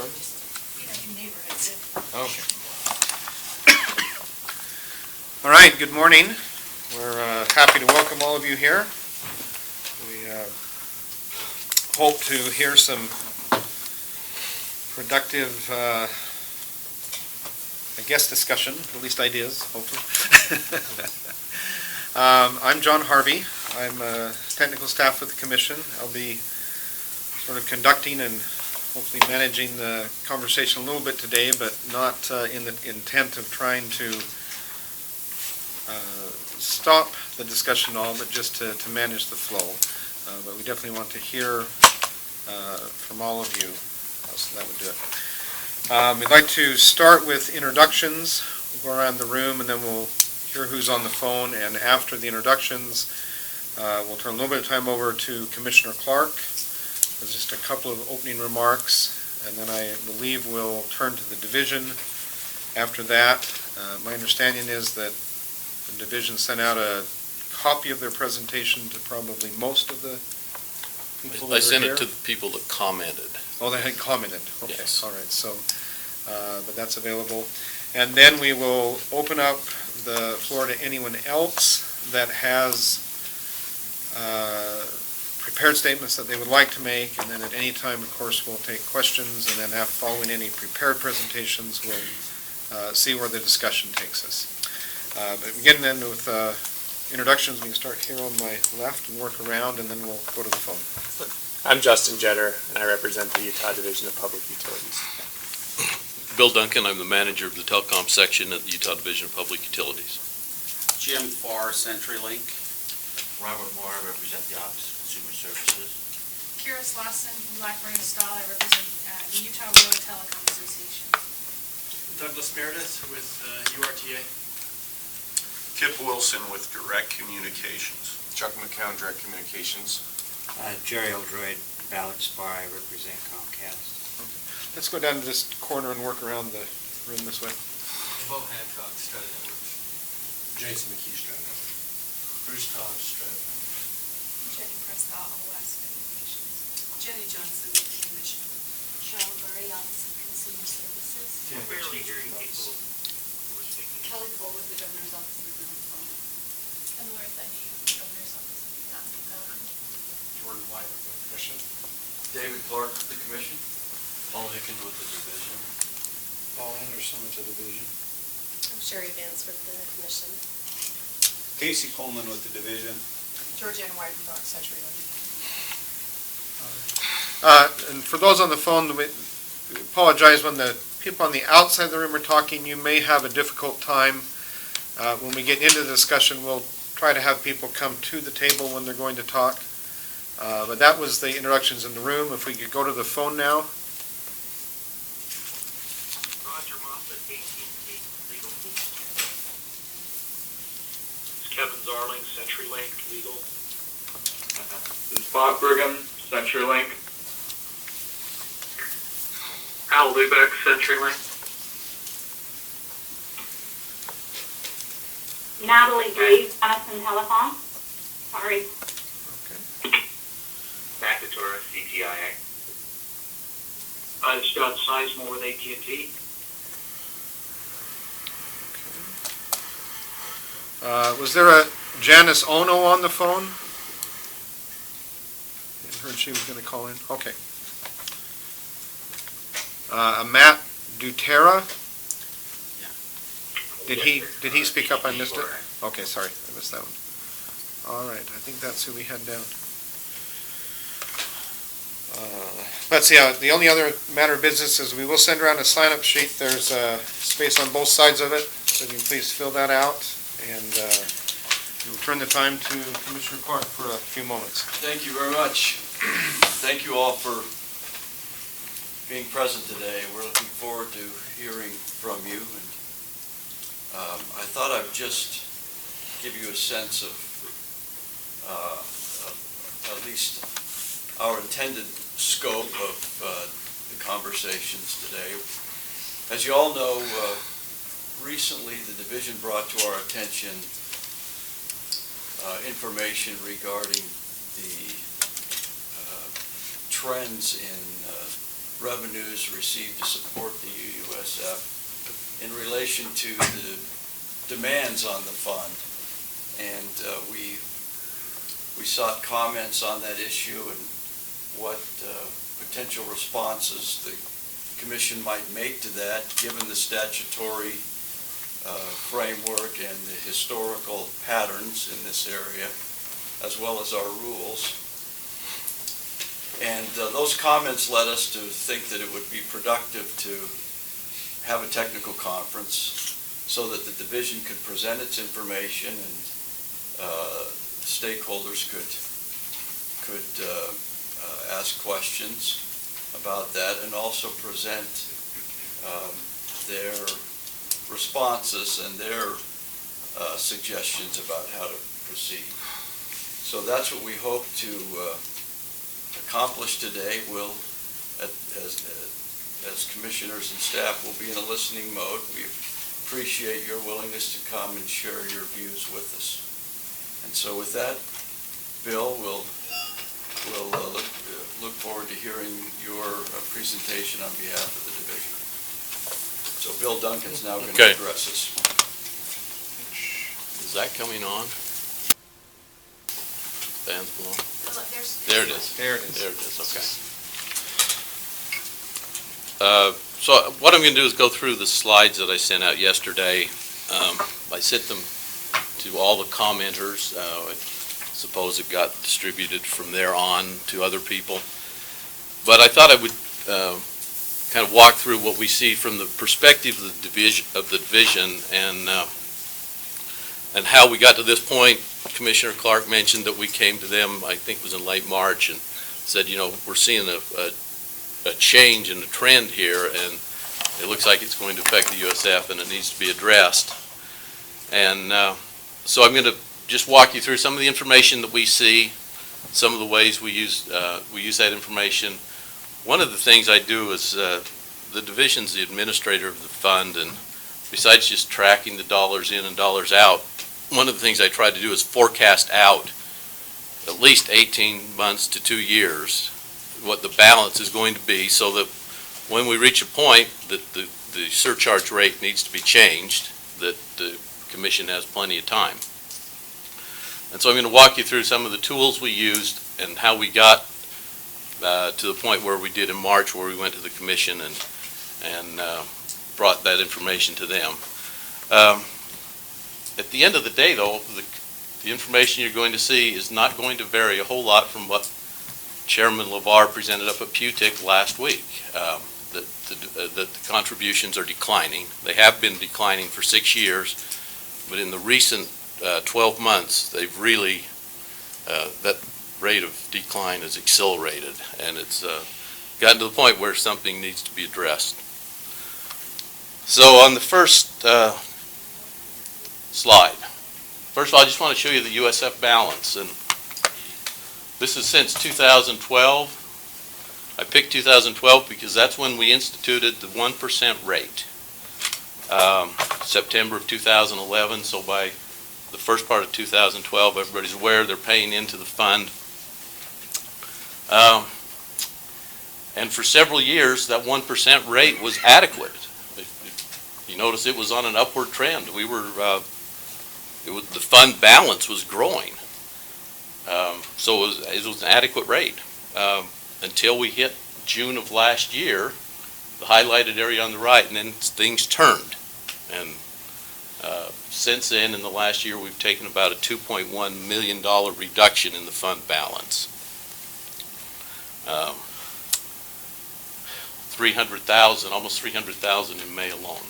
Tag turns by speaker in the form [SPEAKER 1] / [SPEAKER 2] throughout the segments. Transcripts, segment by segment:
[SPEAKER 1] start?
[SPEAKER 2] Neighborhoods.
[SPEAKER 1] Okay. All right, good morning. We're happy to welcome all of you here. We hope to hear some productive, I guess, discussion, at least ideas, hopefully. I'm John Harvey. I'm technical staff with the Commission. I'll be sort of conducting and hopefully managing the conversation a little bit today, but not in the intent of trying to stop the discussion at all, but just to manage the flow. But we definitely want to hear from all of you, so that would do it. We'd like to start with introductions. We'll go around the room and then we'll hear who's on the phone, and after the introductions, we'll turn a little bit of time over to Commissioner Clark. There's just a couple of opening remarks, and then I believe we'll turn to the division. After that, my understanding is that the division sent out a copy of their presentation to probably most of the people that
[SPEAKER 3] I sent
[SPEAKER 1] here.
[SPEAKER 3] it to the people that commented.
[SPEAKER 1] Oh, they had commented. Okay,
[SPEAKER 3] yes.
[SPEAKER 1] All right. So, but that's available. And then we will open up the floor to anyone else that has prepared statements that they would like to make, and then at any time, of course, we'll take questions, and then following any prepared presentations, we'll see where the discussion takes us. But begin then with introductions. We can start here on my left and work around, and then we'll go to the phone.
[SPEAKER 4] I'm Justin Jetter, and I represent the Utah Division of Public Utilities.
[SPEAKER 3] Bill Duncan, I'm the manager of the telecom section at the Utah Division of Public Utilities.
[SPEAKER 5] Jim Farr, CenturyLink.
[SPEAKER 6] Robert Moore, I represent the Office of Consumer Services.
[SPEAKER 2] Kira Slauson from Blackburn and Stahl. I represent the Utah Rural Telecom Association.
[SPEAKER 7] Douglas Meredith with URTA.
[SPEAKER 8] Kip Wilson with Direct Communications.
[SPEAKER 9] Chuck McCown, Direct Communications.
[SPEAKER 6] Jerry Oldroyd, Ballard Spar, I represent Comcast.
[SPEAKER 1] Okay. Let's go down to this corner and work around the room this way.
[SPEAKER 7] Bo Hancock, Strata Networks.
[SPEAKER 9] Jason McKee, Strata Networks.
[SPEAKER 7] Bruce Todd, Strata Networks.
[SPEAKER 2] Jenny Prescott, West Communications.
[SPEAKER 10] Jenny Johnson, with the Commission.
[SPEAKER 11] Cheryl Murray, Office of Consumer Services.
[SPEAKER 7] Tim
[SPEAKER 10] Barely hearing people
[SPEAKER 7] who are speaking.
[SPEAKER 10] Kelly Cole with the Governor's Office of the Phone.
[SPEAKER 2] And Laura Thundy with the Governor's Office of Economic Development.
[SPEAKER 9] Jordan White with the Commission.
[SPEAKER 12] David Clark with the Commission. Paul Hicken with the Division.
[SPEAKER 9] Paul Anderson with the Division.
[SPEAKER 11] I'm Sherry Vance with the Commission.
[SPEAKER 13] Casey Coleman with the Division.
[SPEAKER 10] Georgianne Weidenbach, CenturyLink.
[SPEAKER 1] And for those on the phone, we apologize when the people on the outside of the room are talking. You may have a difficult time. When we get into the discussion, we'll try to have people come to the table when they're going to talk. But that was the introductions in the room. If we could go to the phone now.
[SPEAKER 7] Roger Moffett, 18 Legal. Kevin Zarling, CenturyLink Legal.
[SPEAKER 14] This is Bob Brigham, CenturyLink.
[SPEAKER 7] Al Lubeck, CenturyLink.
[SPEAKER 11] Natalie Greaves, Jonathan Telephone. Sorry.
[SPEAKER 14] Matt Couture, CTIA.
[SPEAKER 7] Scott Sizemore with AT&T.
[SPEAKER 1] Was there a Janice Ono on the phone? I heard she was going to call in. Okay. A Matt Dutera. Did he speak up? I missed it. Okay, sorry, I missed that one. All right, I think that's who we had down. Let's see. The only other matter of business is we will send around a sign-up sheet. There's space on both sides of it, so you can please fill that out. And we'll turn the time to Commissioner Clark for a few moments.
[SPEAKER 12] Thank you very much. Thank you all for being present today. We're looking forward to hearing from you. And I thought I'd just give you a sense of at least our intended scope of the conversations today. As you all know, recently the division brought to our attention information regarding the trends in revenues received to support the UUSF in relation to the demands on the fund. And we sought comments on that issue and what potential responses the Commission might make to that, given the statutory framework and the historical patterns in this area, as well as our rules. And those comments led us to think that it would be productive to have a technical conference so that the division could present its information and stakeholders could ask questions about that and also present their responses and their suggestions about how to proceed. So that's what we hope to accomplish today. We'll, as commissioners and staff, will be in a listening mode. We appreciate your willingness to come and share your views with us. And so with that, Bill, we'll look forward to hearing your presentation on behalf of the division. So Bill Duncan's now going to address us.
[SPEAKER 3] Is that coming on? Fans below?
[SPEAKER 2] There
[SPEAKER 3] it is.
[SPEAKER 1] There it is.
[SPEAKER 3] There it is, okay. So what I'm going to do is go through the slides that I sent out yesterday. I sent them to all the commenters. I suppose it got distributed from there on to other people. But I thought I would kind of walk through what we see from the perspective of the division and how we got to this point. Commissioner Clark mentioned that we came to them, I think it was in late March, and said, you know, we're seeing a change in the trend here, and it looks like it's going to affect the USF, and it needs to be addressed. And so I'm going to just walk you through some of the information that we see, some of the ways we use that information. One of the things I do is the division's the administrator of the fund, and besides just tracking the dollars in and dollars out, one of the things I try to do is forecast out at least 18 months to 2 years what the balance is going to be, so that when we reach a point that the surcharge rate needs to be changed, that the Commission has plenty of time. And so I'm going to walk you through some of the tools we used and how we got to the point where we did in March, where we went to the Commission and brought that information to them. At the end of the day, though, the information you're going to see is not going to vary a whole lot from what Chairman LeVar presented up at PUTIC last week, that the contributions are declining. They have been declining for 6 years, but in the recent 12 months, they've really, that rate of decline has accelerated, and it's gotten to the point where something needs to be addressed. So on the first slide, first of all, I just want to show you the USF balance, and this is since 2012. I picked 2012 because that's when we instituted the 1% rate, September of 2011, so by the first part of 2012, everybody's aware they're paying into the fund. And for several years, that 1% rate was adequate. If you notice, it was on an upward trend. We were, the fund balance was growing. So it was an adequate rate until we hit June of last year, the highlighted area on the right, and then things turned. And since then, in the last year, we've taken about a $2.1 million reduction in the fund balance. 300,000, almost 300,000 in May alone.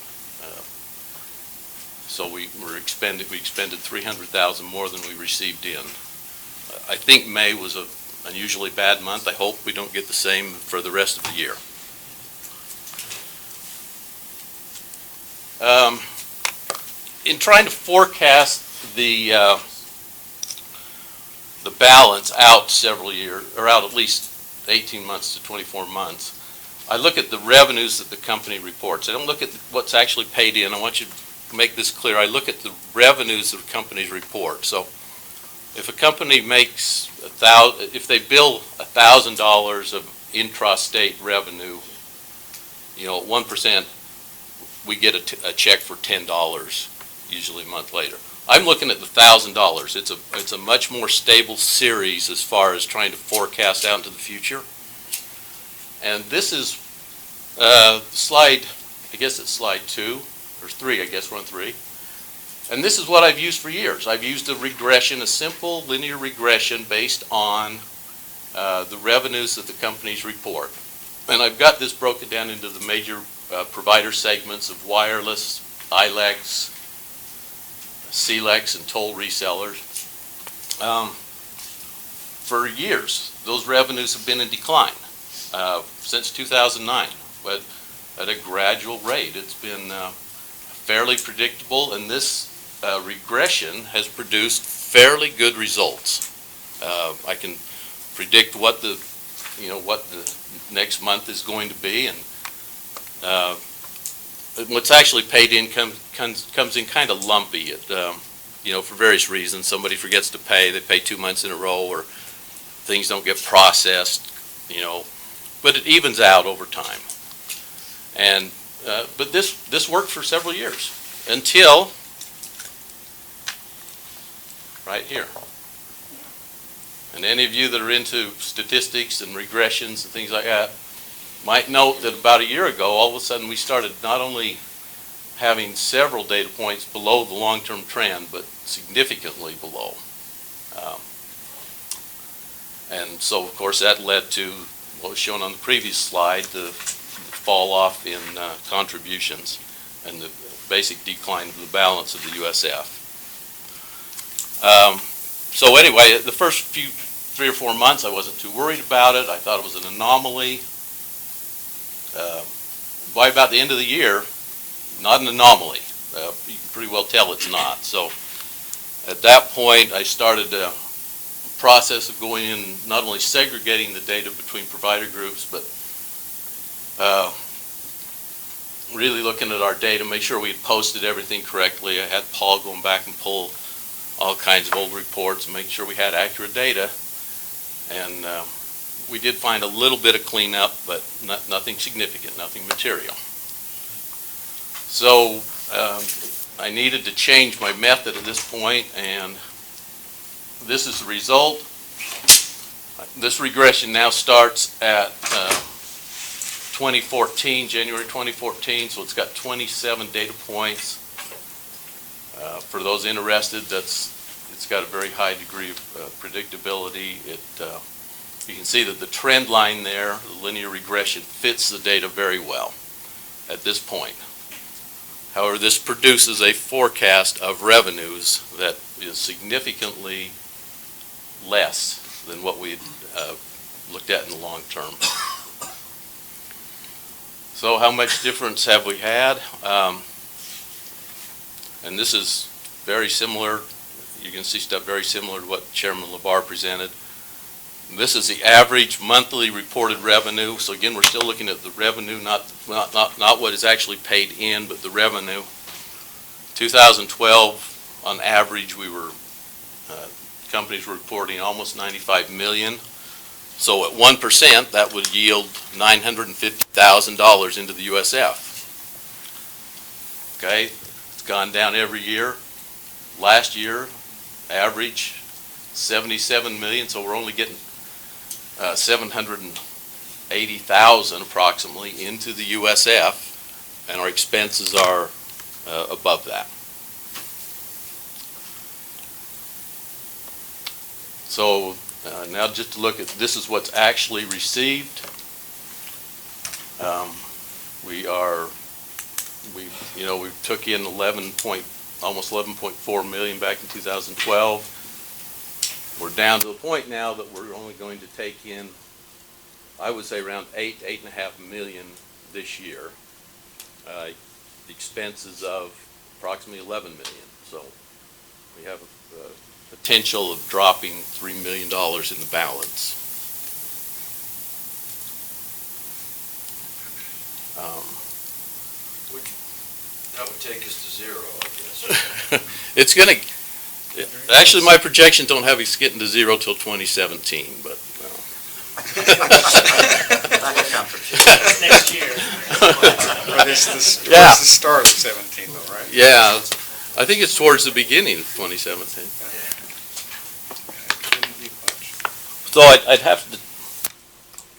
[SPEAKER 3] So we expended 300,000 more than we received in. I think May was an unusually bad month. I hope we don't get the same for the rest of the year. In trying to forecast the balance out several years, or out at least 18 months to 24 months, I look at the revenues that the company reports. I don't look at what's actually paid in. I want you to make this clear. I look at the revenues that companies report. So if a company makes if they bill $1,000 of intrastate revenue at 1%, we get a check for $10, usually a month later. I'm looking at the $1,000. It's a much more stable series as far as trying to forecast out into the future. And this is slide, I guess it's slide 2 or 3. I guess we're on 3. And this is what I've used for years. I've used a regression, a simple linear regression based on the revenues that the companies report. And I've got this broken down into the major provider segments of wireless, ILECs, CLECs, and toll resellers. For years, those revenues have been in decline since 2009, but at a gradual rate. It's been fairly predictable, and this regression has produced fairly good results. I can predict what the next month is going to be, and what's actually paid in comes in kind of lumpy. For various reasons. Somebody forgets to pay; they pay 2 months in a row, or things don't get processed. But it evens out over time. And but this worked for several years until right here. And any of you that are into statistics and regressions and things like that might note that about a year ago, all of a sudden we started not only having several data points below the long-term trend, but significantly below. And so, of course, that led to what was shown on the previous slide, the fall off in contributions and the basic decline of the balance of the USF. So anyway, the first 3 or 4 months, I wasn't too worried about it. I thought it was an anomaly. By about the end of the year, not an anomaly. You can pretty well tell it's not. So at that point, I started a process of going in, not only segregating the data between provider groups, but really looking at our data, make sure we had posted everything correctly. I had Paul going back and pull all kinds of old reports and making sure we had accurate data. And we did find a little bit of cleanup, but nothing significant, nothing material. So I needed to change my method at this point, and this is the result. This regression now starts at 2014, January 2014, so it's got 27 data points. For those interested, it's got a very high degree of predictability. You can see that the trend line there, the linear regression, fits the data very well at this point. However, this produces a forecast of revenues that is significantly less than what we had looked at in the long term. So how much difference have we had? And this is very similar. You can see stuff very similar to what Chairman LeBar presented. This is the average monthly reported revenue. So again, we're still looking at the revenue, not what is actually paid in, but the revenue. 2012, on average, companies were reporting almost $95 million. So at 1%, that would yield $950,000 into the USF. Okay, it's gone down every year. Last year, average $77 million, so we're only getting $780,000 approximately into the USF, and our expenses are above that. So now just to look at, this is what's actually received. We took in almost 11.4 million back in 2012. We're down to the point now that we're only going to take in, I would say, around $8.5 million this year. Expenses of approximately $11 million. So we have a potential of dropping $3 million in the balance.
[SPEAKER 12] That would take us to zero, I guess.
[SPEAKER 3] It's going to, actually my projections don't have us getting to zero till 2017, but
[SPEAKER 6] Next year.
[SPEAKER 1] it's the,
[SPEAKER 3] Yeah.
[SPEAKER 1] towards the start of 17 though, right?
[SPEAKER 3] Yeah, I think it's towards the beginning of 2017.
[SPEAKER 1] Couldn't be much.
[SPEAKER 3] So I'd have to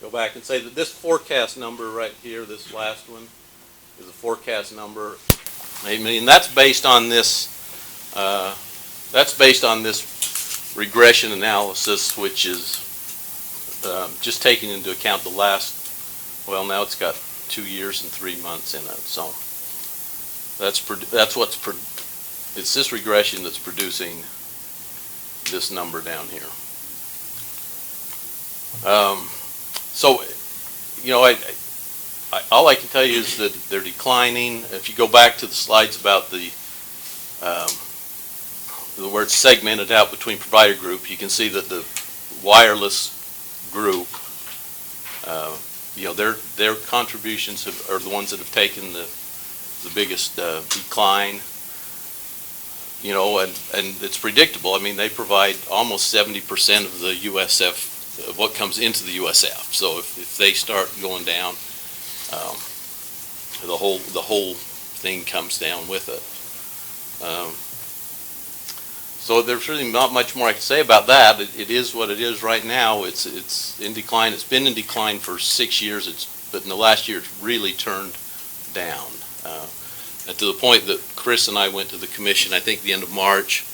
[SPEAKER 3] go back and say that this forecast number right here, this last one, is a forecast number. I mean, that's based on this, regression analysis, which is just taking into account the last, well, now it's got 2 years and 3 months in it. So it's this regression that's producing this number down here. So, you know, all I can tell you is that they're declining. If you go back to the slides about where it's segmented out between provider group, you can see that the wireless group, you know, their contributions are the ones that have taken the biggest decline. You know, and it's predictable. I mean, they provide almost 70% of the USF, of what comes into the USF. So if they start going down, the whole thing comes down with it. So there's really not much more I can say about that. It is what it is right now. It's in decline. It's been in decline for 6 years. But in the last year, it's really turned down. And to the point that Chris and I went to the commission, I think the end of March,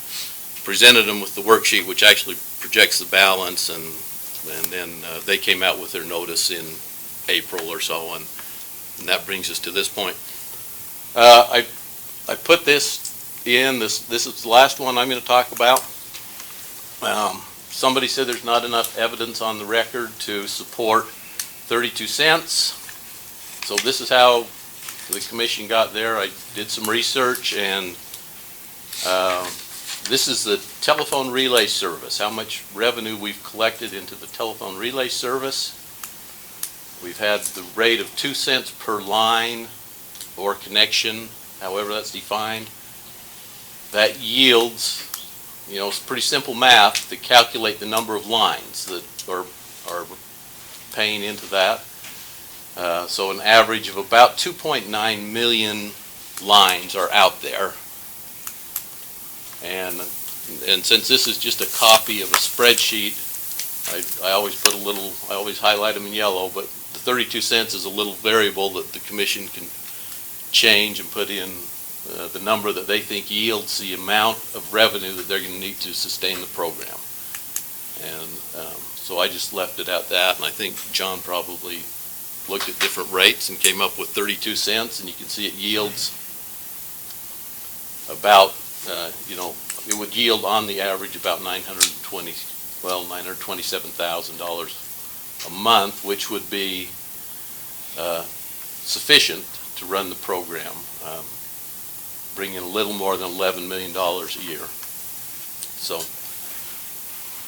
[SPEAKER 3] presented them with the worksheet, which actually projects the balance, and then they came out with their notice in April or so, and that brings us to this point. I put this in. This is the last one I'm going to talk about. Somebody said there's not enough evidence on the record to support 32 cents. So this is how the commission got there. I did some research, and this is the telephone relay service, how much revenue we've collected into the telephone relay service. We've had the rate of 2 cents per line or connection, however that's defined. That yields, you know, it's pretty simple math to calculate the number of lines that are paying into that. So an average of about 2.9 million lines are out there. And since this is just a copy of a spreadsheet, I always put a little, I always highlight them in yellow, but the 32 cents is a little variable that the commission can change and put in the number that they think yields the amount of revenue that they're going to need to sustain the program. And so I just left it at that, and I think John probably looked at different rates and came up with 32 cents, and you can see it yields about, you know, it would yield on the average about $927,000 a month, which would be sufficient to run the program, bring in a little more than $11 million a year. So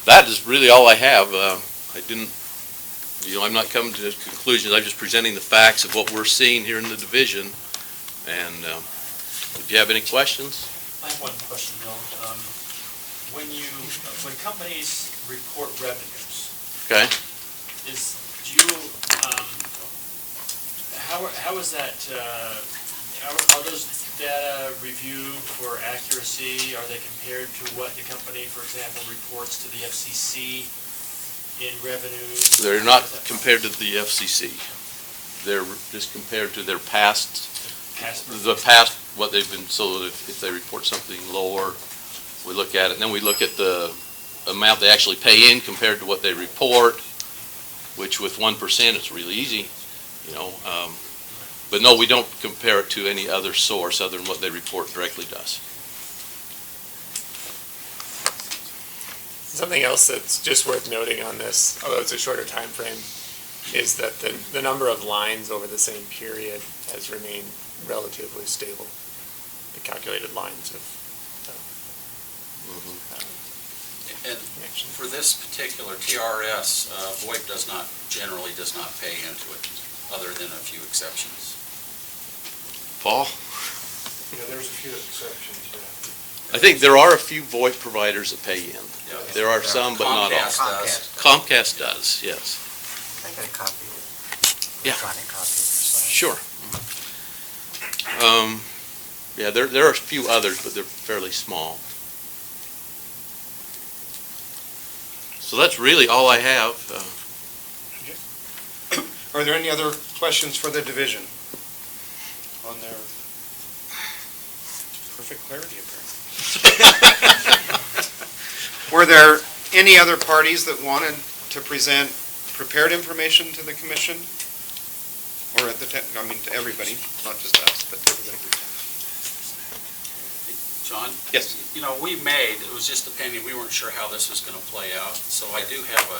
[SPEAKER 3] that is really all I have. I didn't, you know, I'm not coming to conclusions. I'm just presenting the facts of what we're seeing here in the division. And if you have any questions.
[SPEAKER 15] I have one question, Bill. When companies report revenues,
[SPEAKER 3] Okay.
[SPEAKER 15] how is that? Are those data reviewed for accuracy? Are they compared to what the company, for example, reports to the FCC in revenues?
[SPEAKER 3] They're not compared to the FCC. They're just compared to their past, what they've been, so if they report something lower, we look at it, and then we look at the amount they actually pay in compared to what they report, which with 1% it's really easy, you know. But no, we don't compare it to any other source other than what they report directly to us.
[SPEAKER 4] Something else that's just worth noting on this, although it's a shorter time frame, is that the number of lines over the same period has remained relatively stable. The calculated lines of
[SPEAKER 5] And for this particular TRS, VoIP generally does not pay into it, other than a few exceptions.
[SPEAKER 3] Paul?
[SPEAKER 9] Yeah, there's a few exceptions, yeah.
[SPEAKER 3] I think there are a few VoIP providers that pay in.
[SPEAKER 5] Yeah.
[SPEAKER 3] There are some, but not all. Comcast does, yes.
[SPEAKER 6] I got a copy.
[SPEAKER 3] Yeah.
[SPEAKER 6] Electronic copy.
[SPEAKER 3] Sure. Yeah, there are a few others, but they're fairly small. So that's really all I have.
[SPEAKER 1] Are there any other questions for the division on their perfect clarity, apparently? Were there any other parties that wanted to present prepared information to the commission? Or at the, to everybody, not just us, but to everybody?
[SPEAKER 5] John?
[SPEAKER 1] Yes.
[SPEAKER 5] You know, it was just a pending, we weren't sure how this was going to play out, so I do have a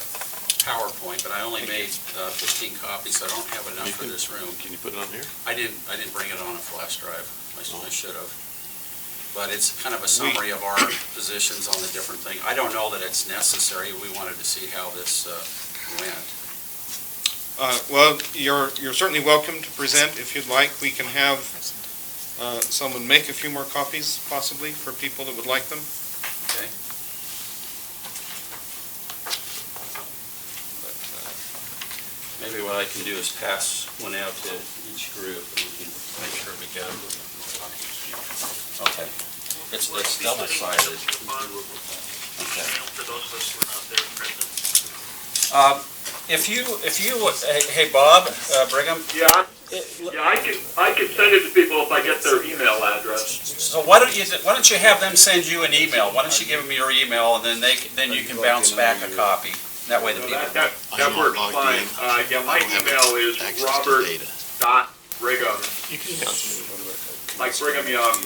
[SPEAKER 5] PowerPoint, but I only made 15 copies, so I don't have enough for this room.
[SPEAKER 3] Can you put it on here?
[SPEAKER 5] I didn't bring it on a flash drive. I should have. But it's kind of a summary of our positions on the different things. I don't know that it's necessary. We wanted to see how this went.
[SPEAKER 1] Well, you're certainly welcome to present if you'd like. We can have someone make a few more copies, possibly, for people that would like them.
[SPEAKER 5] Okay. Maybe what I can do is pass one out to each group, and we can make sure we get them. Okay. It's double-sided. Okay. If you, hey Bob, Brigham.
[SPEAKER 7] Yeah, I can send it to people if I get their email address.
[SPEAKER 5] So why don't you have them send you an email? Why don't you give them your email, and then you can bounce back a copy. That way the people.
[SPEAKER 7] That works fine. Yeah, my email is robert.brigham.
[SPEAKER 4] You can email to me.
[SPEAKER 7] Like Brigham Young.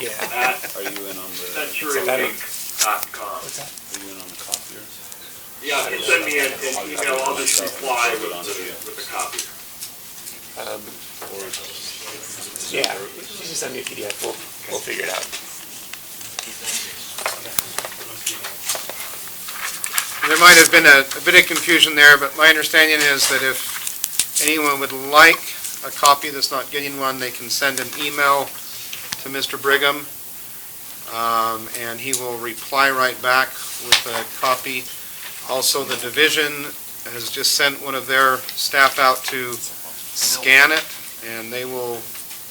[SPEAKER 4] Yeah.
[SPEAKER 7] At
[SPEAKER 13] Are you in on the,
[SPEAKER 7] CenturyLink.com.
[SPEAKER 4] What's that?
[SPEAKER 13] are you in on the copier?
[SPEAKER 7] Yeah, if you send me an email, I'll just reply with a copy.
[SPEAKER 4] Yeah, you can send me a PDF. We'll figure it out.
[SPEAKER 1] There might have been a bit of confusion there, but my understanding is that if anyone would like a copy that's not getting one, they can send an email to Mr. Brigham, and he will reply right back with a copy. Also, the division has just sent one of their staff out to scan it, and they will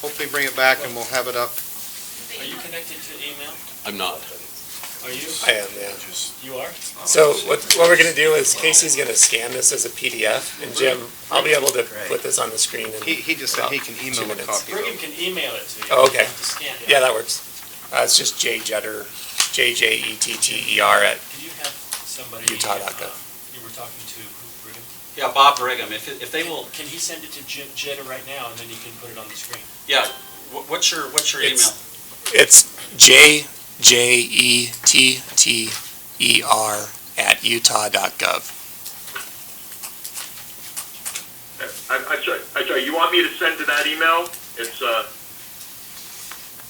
[SPEAKER 1] hopefully bring it back, and we'll have it up.
[SPEAKER 15] Are you connected to email?
[SPEAKER 3] I'm not.
[SPEAKER 15] Are you?
[SPEAKER 4] I am, yeah.
[SPEAKER 15] You are?
[SPEAKER 4] So what we're gonna do is Casey's gonna scan this as a PDF, and Jim, I'll be able to put this on the screen in
[SPEAKER 1] He just said he can email a copy.
[SPEAKER 15] Brigham can email it to you.
[SPEAKER 4] Oh, okay.
[SPEAKER 15] You have to scan it.
[SPEAKER 4] Yeah, that works. It's just Jetter, JJETTER at
[SPEAKER 15] Can you have somebody?
[SPEAKER 4] utah.gov.
[SPEAKER 15] You were talking to who, Brigham?
[SPEAKER 5] Yeah, Bob Brigham. If they will.
[SPEAKER 15] Can he send it to Jetta right now, and then you can put it on the screen?
[SPEAKER 5] Yeah. What's your email?
[SPEAKER 4] It's JJETTER at utah.gov.
[SPEAKER 7] I'm sorry, you want me to send to that email? It's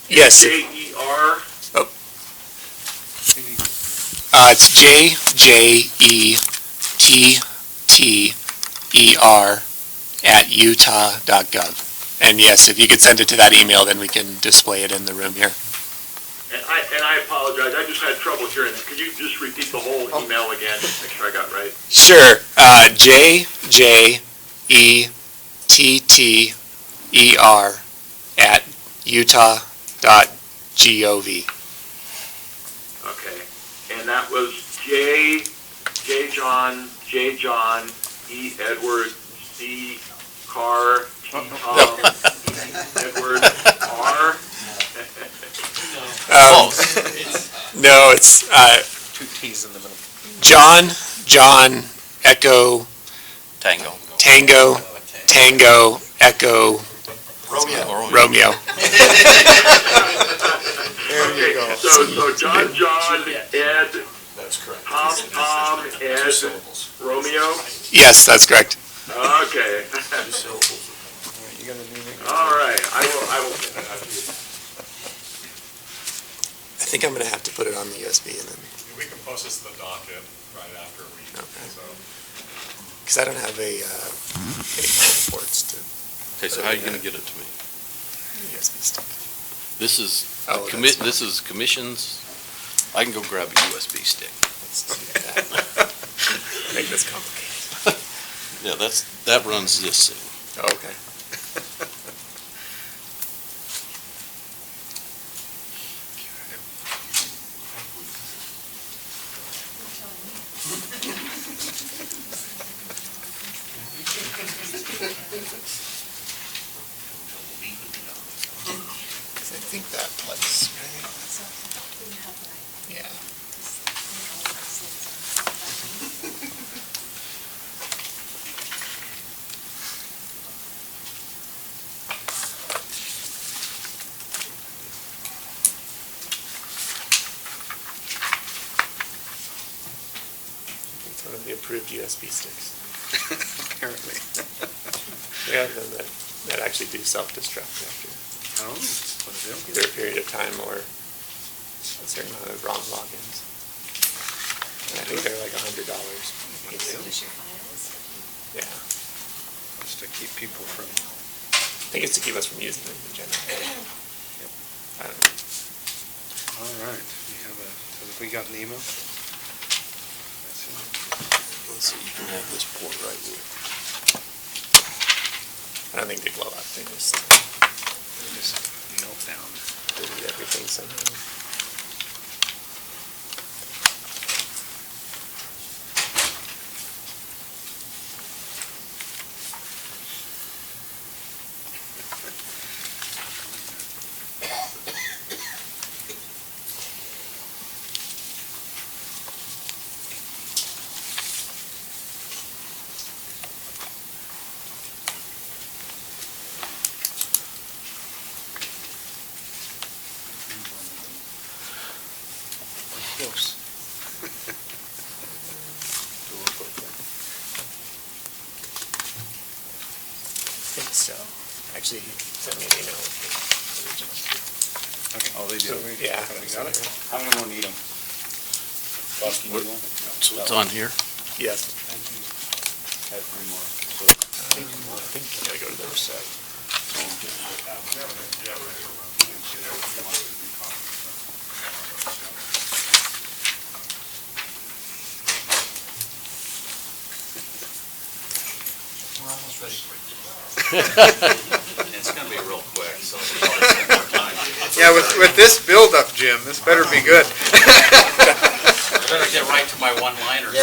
[SPEAKER 4] Yes.
[SPEAKER 7] JER.
[SPEAKER 4] It's JJETTER at utah.gov. And yes, if you could send it to that email, then we can display it in the room here.
[SPEAKER 7] And I apologize, I just had trouble hearing. Could you just repeat the whole email again, just make sure I got it right?
[SPEAKER 4] Sure. JJETTER at utah.gov.
[SPEAKER 7] Okay, and that was John, E. Edward, C. Carr, T. Tom, Edward, R.
[SPEAKER 4] No, it's
[SPEAKER 1] Two T's in the middle.
[SPEAKER 4] John, Echo, Tango, Echo, Romeo.
[SPEAKER 1] There you go.
[SPEAKER 7] So John, Ed,
[SPEAKER 8] That's correct.
[SPEAKER 7] Tom, Ed, Romeo?
[SPEAKER 4] Yes, that's correct.
[SPEAKER 7] Okay. All right, I will send that out to you.
[SPEAKER 4] I think I'm going to have to put it on the USB and then,
[SPEAKER 9] We can post this to the docket right after we,
[SPEAKER 4] because I don't have a ports to
[SPEAKER 3] Okay, so how are you going to get it to me?
[SPEAKER 4] USB stick.
[SPEAKER 3] This is
[SPEAKER 4] Oh,
[SPEAKER 3] this is commissions. I can go grab a USB stick.
[SPEAKER 4] Let's do that. Make this complicated.
[SPEAKER 3] Yeah, that runs this thing.
[SPEAKER 4] Okay. approved USB sticks.
[SPEAKER 1] Apparently.
[SPEAKER 4] We have them that actually do self-destruct after
[SPEAKER 1] Oh, what a deal.
[SPEAKER 4] either a period of time or a certain amount of wrong logins. And I think they're like $100. Yeah.
[SPEAKER 1] Just to keep people from...
[SPEAKER 4] I think it's to keep us from using them in general.
[SPEAKER 1] Yep.
[SPEAKER 4] I don't know.
[SPEAKER 1] All right. We got an email? That's it.
[SPEAKER 3] Let's see, you can have this port right here.
[SPEAKER 4] I don't think they blow up. They just
[SPEAKER 1] melt down.
[SPEAKER 4] delete everything somehow.
[SPEAKER 1] Of course.
[SPEAKER 4] I think so. Actually, he sent me an email with the original.
[SPEAKER 1] Okay.
[SPEAKER 8] Oh, they
[SPEAKER 4] So,
[SPEAKER 8] do?
[SPEAKER 4] yeah.
[SPEAKER 1] We got it?
[SPEAKER 8] How many more need them? Bob, can you need one?
[SPEAKER 3] So it's on here?
[SPEAKER 4] Yes.
[SPEAKER 8] Had 3 more.
[SPEAKER 4] I think you gotta go to their site.
[SPEAKER 15] We're almost ready for you.
[SPEAKER 5] It's gonna be real quick, so we'll probably spend more time.
[SPEAKER 1] Yeah, with this build-up, Jim, this better be good.
[SPEAKER 5] I better get right to my one-liners.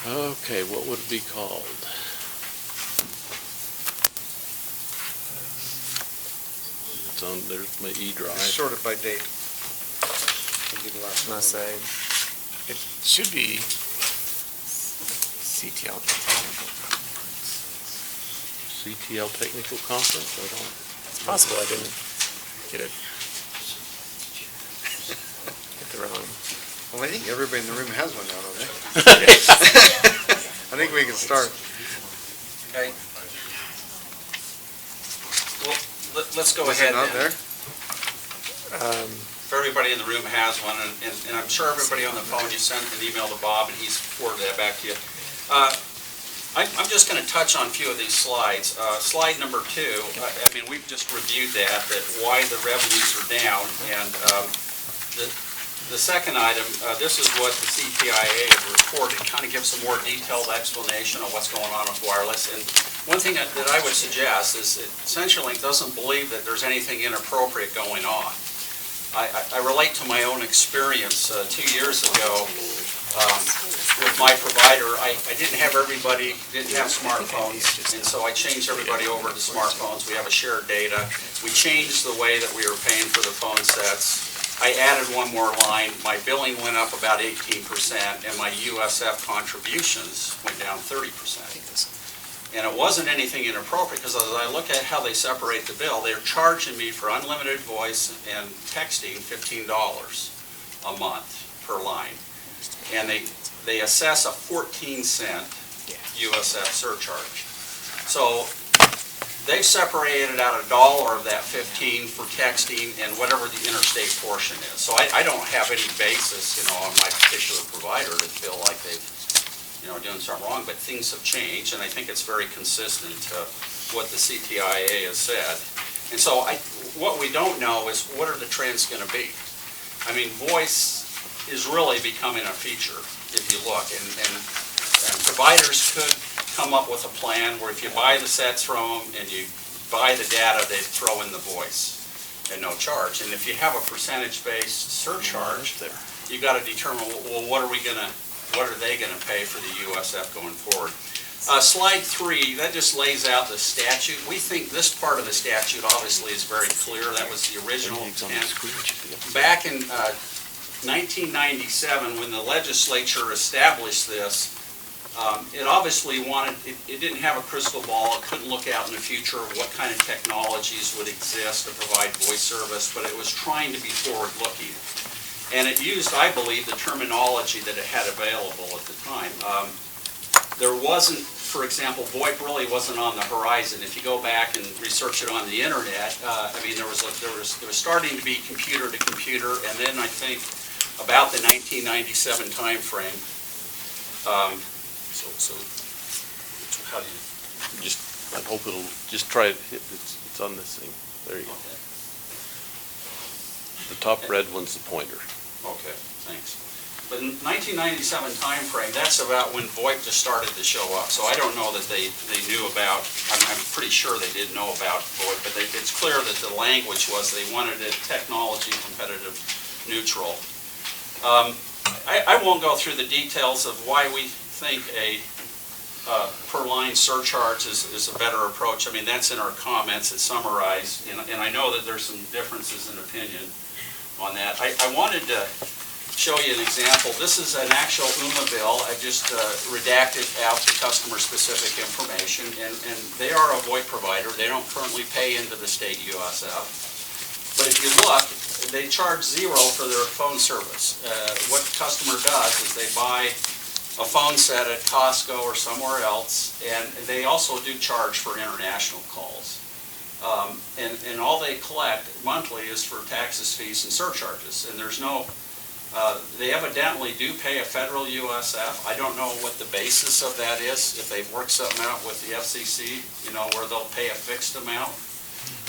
[SPEAKER 3] Okay, what would it be called? It's on, there's my E drive.
[SPEAKER 1] Sort it by date. We'll do the last one.
[SPEAKER 4] Unless it should be CTL.
[SPEAKER 3] CTL Technical Conference? I don't.
[SPEAKER 4] It's possible I didn't get it. Get the wrong.
[SPEAKER 1] Well, I think everybody in the room has one now, don't they? I think we can start.
[SPEAKER 5] Okay. Well, let's go
[SPEAKER 1] Is it
[SPEAKER 5] ahead
[SPEAKER 1] not
[SPEAKER 5] then.
[SPEAKER 1] there?
[SPEAKER 5] If everybody in the room has one, and I'm sure everybody on the phone, you sent an email to Bob, and he's forwarded that back to you. I'm just going to touch on a few of these slides. Slide number 2, I mean, we've just reviewed that why the revenues are down, and the second item, this is what the CTIA has reported, kind of gives some more detailed explanation of what's going on with wireless. And one thing that I would suggest is that CenturyLink doesn't believe that there's anything inappropriate going on. I relate to my own experience 2 years ago with my provider. I didn't have smartphones, and so I changed everybody over to smartphones. We have a shared data. We changed the way that we were paying for the phone sets. I added one more line. My billing went up about 18%, and my USF contributions went down 30%. And it wasn't anything inappropriate, because as I look at how they separate the bill, they're charging me for unlimited voice and texting $15 a month per line. And they assess a 14-cent USF surcharge. So they've separated out $1 of that 15 for texting and whatever the interstate portion is. So I don't have any basis, on my particular provider to feel like they've, doing something wrong, but things have changed, and I think it's very consistent to what the CTIA has said. And so what we don't know is what are the trends going to be. I mean, voice is really becoming a feature, if you look, and providers could come up with a plan where if you buy the sets from them and you buy the data, they throw in the voice and no charge. And if you have a percentage-based surcharge, you got to determine, well, what are they going to pay for the USF going forward? Slide 3, that just lays out the statute. We think this part of the statute obviously is very clear. That was the original intent. Back in 1997, when the legislature established this, it obviously it didn't have a crystal ball. It couldn't look out in the future of what kind of technologies would exist to provide voice service, but it was trying to be forward-looking. And it used, I believe, the terminology that it had available at the time. There wasn't, for example, VoIP really wasn't on the horizon. If you go back and research it on the internet, I mean, there was starting to be computer to computer, and then I think about the 1997 timeframe.
[SPEAKER 3] So how do you, just, I hope it'll, just try it, it's on this thing. There you go.
[SPEAKER 5] Okay.
[SPEAKER 3] The top red one's the pointer.
[SPEAKER 5] Okay, thanks. But in 1997 timeframe, that's about when VoIP just started to show up. So I don't know that they knew about, I'm pretty sure they did know about VoIP, but it's clear that the language was they wanted it technology competitive neutral. I won't go through the details of why we think a per line surcharge is a better approach. I mean, that's in our comments, it's summarized, and I know that there's some differences in opinion on that. I wanted to show you an example. This is an actual UMA bill. I just redacted out the customer-specific information, and they are a VoIP provider. They don't currently pay into the state USF. But if you look, they charge $0 for their phone service. What the customer does is they buy a phone set at Costco or somewhere else, and they also do charge for international calls. And all they collect monthly is for taxes, fees, and surcharges. And there's no they evidently do pay a federal USF. I don't know what the basis of that is, if they've worked something out with the FCC, you know, where they'll pay a fixed amount.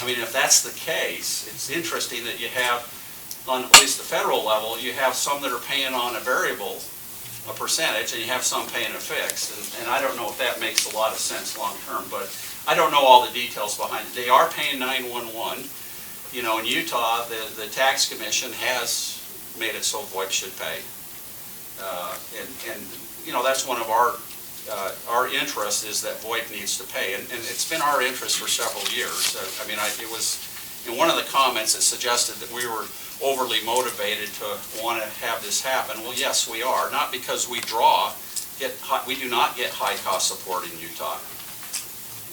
[SPEAKER 5] I mean, if that's the case, it's interesting that you have, on at least the federal level, you have some that are paying on a variable, a percentage, and you have some paying a fixed. And I don't know if that makes a lot of sense long term, but I don't know all the details behind it. They are paying 911. You know, in Utah, the tax commission has made it so VoIP should pay. And you know, that's one of our interests, is that VoIP needs to pay. And it's been our interest for several years. I mean, it was, in one of the comments, it suggested that we were overly motivated to want to have this happen. Well, yes, we are. Not because we we do not get high-cost support in Utah.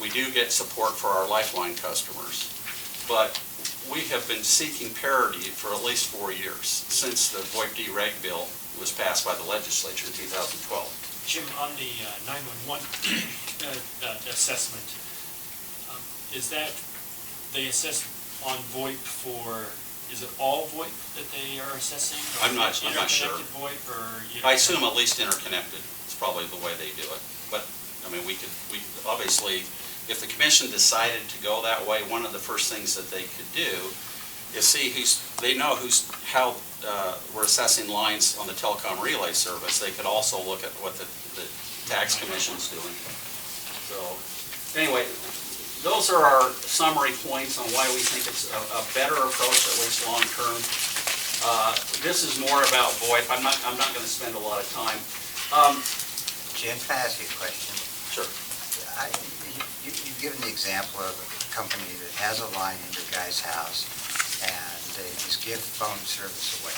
[SPEAKER 5] We do get support for our Lifeline customers. But we have been seeking parity for at least 4 years, since the VoIP dereg bill was passed by the legislature in 2012.
[SPEAKER 15] Jim, on the 911 assessment, is that they assess on VoIP for, is it all VoIP that they are assessing?
[SPEAKER 5] I'm not sure.
[SPEAKER 15] Interconnected VoIP, or?
[SPEAKER 5] I assume at least interconnected. It's probably the way they do it. But, I mean, we obviously, if the commission decided to go that way, one of the first things that they could do is see they know how we're assessing lines on the telecom relay service. They could also look at what the tax commission's doing. So, anyway, those are our summary points on why we think it's a better approach, at least long term. This is more about VoIP. I'm not going to spend a lot of time.
[SPEAKER 6] Jim, can I ask you a question?
[SPEAKER 5] Sure.
[SPEAKER 6] You've given the example of a company that has a line in your guy's house, and they just give phone service away.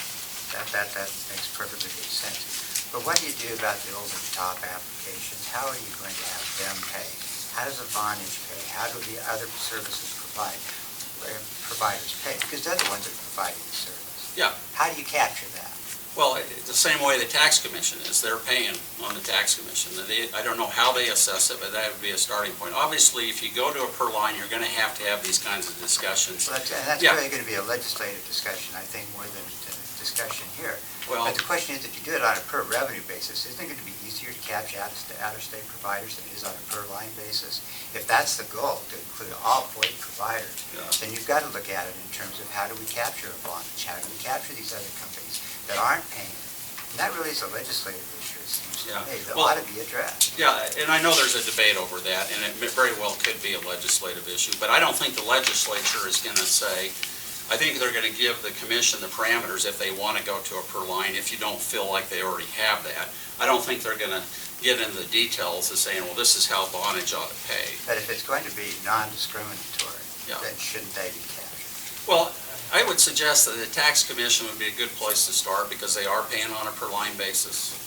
[SPEAKER 6] That makes perfectly good sense. But what do you do about the over-the-top applications? How are you going to have them pay? How does a Vonage pay? How do the other services providers pay? Because they're the ones that are providing the service.
[SPEAKER 5] Yeah.
[SPEAKER 6] How do you capture that?
[SPEAKER 5] Well, the same way the tax commission is. They're paying on the tax commission. I don't know how they assess it, but that would be a starting point. Obviously, if you go to a per line, you're going to have these kinds of discussions.
[SPEAKER 6] Well, that's really going to be a legislative discussion, I think, more than a discussion here.
[SPEAKER 5] Well,
[SPEAKER 6] but the question is, if you do it on a per revenue basis, isn't it going to be easier to capture out-of-state providers than it is on a per line basis? If that's the goal, to include all VoIP providers, then you've got to look at it in terms of how do we capture a Vonage? How do we capture these other companies that aren't paying? And that really is a legislative issue, it seems to me, that ought to be addressed.
[SPEAKER 5] Yeah, and I know there's a debate over that, and it very well could be a legislative issue, but I don't think the legislature is going to say, I think they're going to give the commission the parameters if they want to go to a per line, if you don't feel like they already have that. I don't think they're going to get into the details of saying, well, this is how Vonage ought to pay.
[SPEAKER 6] But if it's going to be non-discriminatory, then shouldn't they be captured?
[SPEAKER 5] Well, I would suggest that the tax commission would be a good place to start, because they are paying on a per line basis,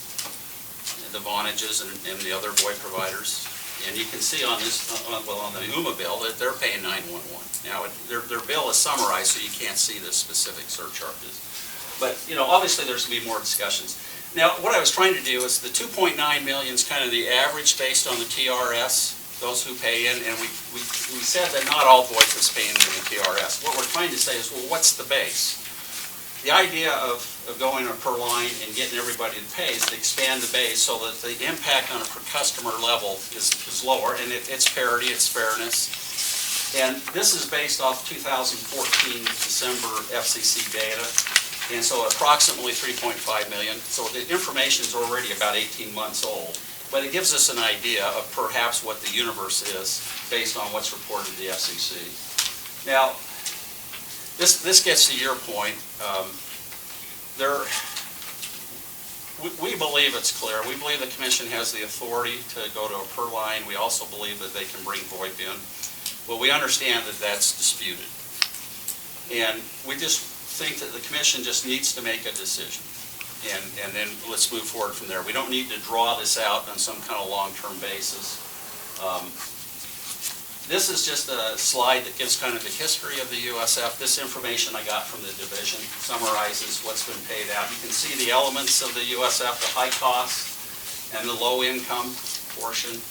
[SPEAKER 5] the Vonages and the other VoIP providers. And you can see on this, on the UMA bill, that they're paying 911. Now, their bill is summarized, so you can't see the specific surcharges. But, obviously there's going to be more discussions. Now, what I was trying to do is the 2.9 million is kind of the average based on the TRS, those who pay in, and we said that not all VoIP is paying in the TRS. What we're trying to say is, well, what's the base? The idea of going per line and getting everybody to pay is to expand the base so that the impact on a per customer level is lower, and it's parity, it's fairness. And this is based off 2014 December FCC data, and so approximately 3.5 million. So the information is already about 18 months old, but it gives us an idea of perhaps what the universe is based on what's reported to the FCC. Now, this gets to your point. We believe it's clear. We believe the commission has the authority to go to a per line. We also believe that they can bring VoIP in. Well, we understand that that's disputed. And we just think that the commission just needs to make a decision. And then let's move forward from there. We don't need to draw this out on some kind of long-term basis. This is just a slide that gives kind of the history of the USF. This information I got from the division summarizes what's been paid out. You can see the elements of the USF, the high cost and the low income portion.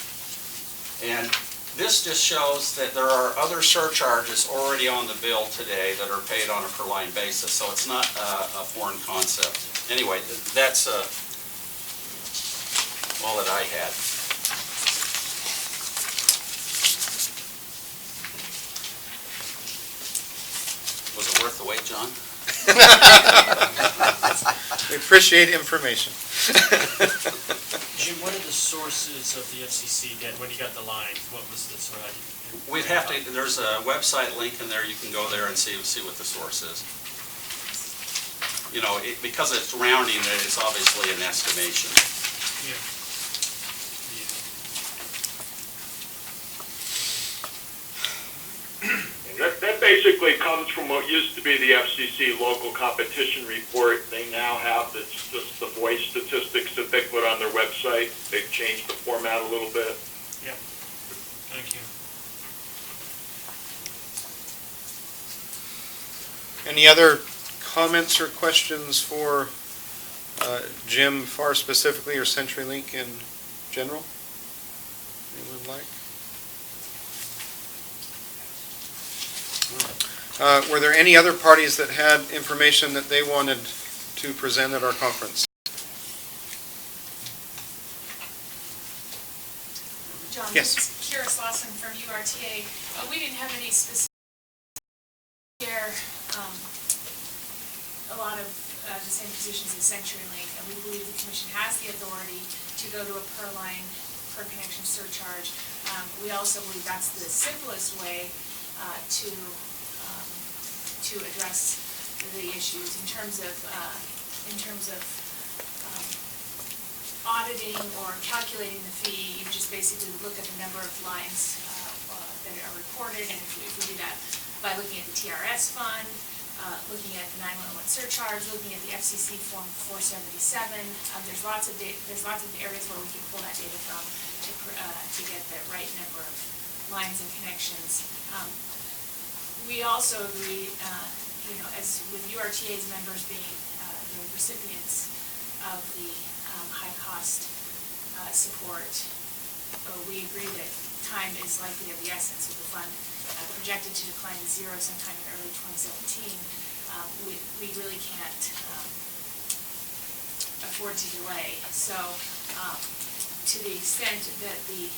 [SPEAKER 5] And this just shows that there are other surcharges already on the bill today that are paid on a per line basis, so it's not a foreign concept. Anyway, that's all that I had. Was it worth the wait, John?
[SPEAKER 1] We appreciate information.
[SPEAKER 15] Jim, what are the sources of the FCC debt? When you got the lines, what was the sort of?
[SPEAKER 5] We'd have to, there's a website link in there, you can go there and see what the source is. Because it's rounding, it's obviously an estimation.
[SPEAKER 15] Yeah.
[SPEAKER 7] That basically comes from what used to be the FCC local competition report. They now have just the voice statistics that they put on their website. They've changed the format a little bit.
[SPEAKER 15] Yeah. Thank you.
[SPEAKER 1] Any other comments or questions for Jim Farr specifically, or CenturyLink in general? Anyone like? Were there any other parties that had information that they wanted to present at our conference?
[SPEAKER 2] John,
[SPEAKER 1] Yes.
[SPEAKER 2] this is Kira Slauson from URTA. We didn't have any specific share a lot of the same positions as CenturyLink, and we believe the commission has the authority to go to a per line, per connection surcharge. We also believe that's the simplest way to address the issues in terms of auditing or calculating the fee. You just basically look at the number of lines that are reported, and if we do that by looking at the TRS fund, looking at the 911 surcharge, looking at the FCC form 477, there's lots of areas where we can pull that data from to get the right number of lines and connections. We also agree, as with URTA's members being the recipients of the high-cost support, we agree that time is likely of the essence with the fund projected to decline to zero sometime in early 2017. We really can't afford to delay. So to the extent that we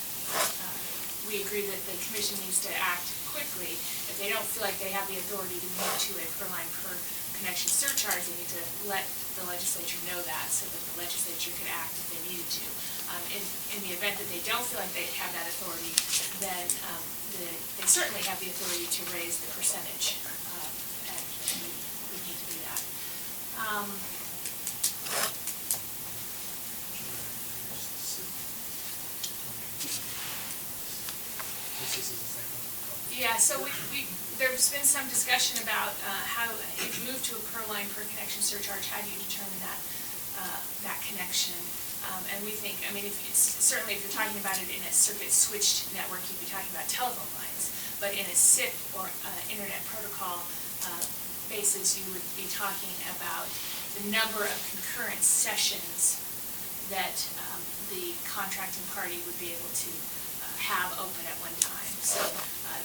[SPEAKER 2] agree that the commission needs to act quickly, if they don't feel like they have the authority to move to a per line per connection surcharge, they need to let the legislature know that so that the legislature could act if they needed to. In the event that they don't feel like they have that authority, then they certainly have the authority to raise the percentage, and we need to do that. Yeah, so there's been some discussion about how, if you move to a per line per connection surcharge, how do you determine that connection? And we think, certainly if you're talking about it in a circuit switched network, you'd be talking about telephone lines. But in a SIP or internet protocol basis, you would be talking about the number of concurrent sessions that the contracting party would be able to have open at one time. So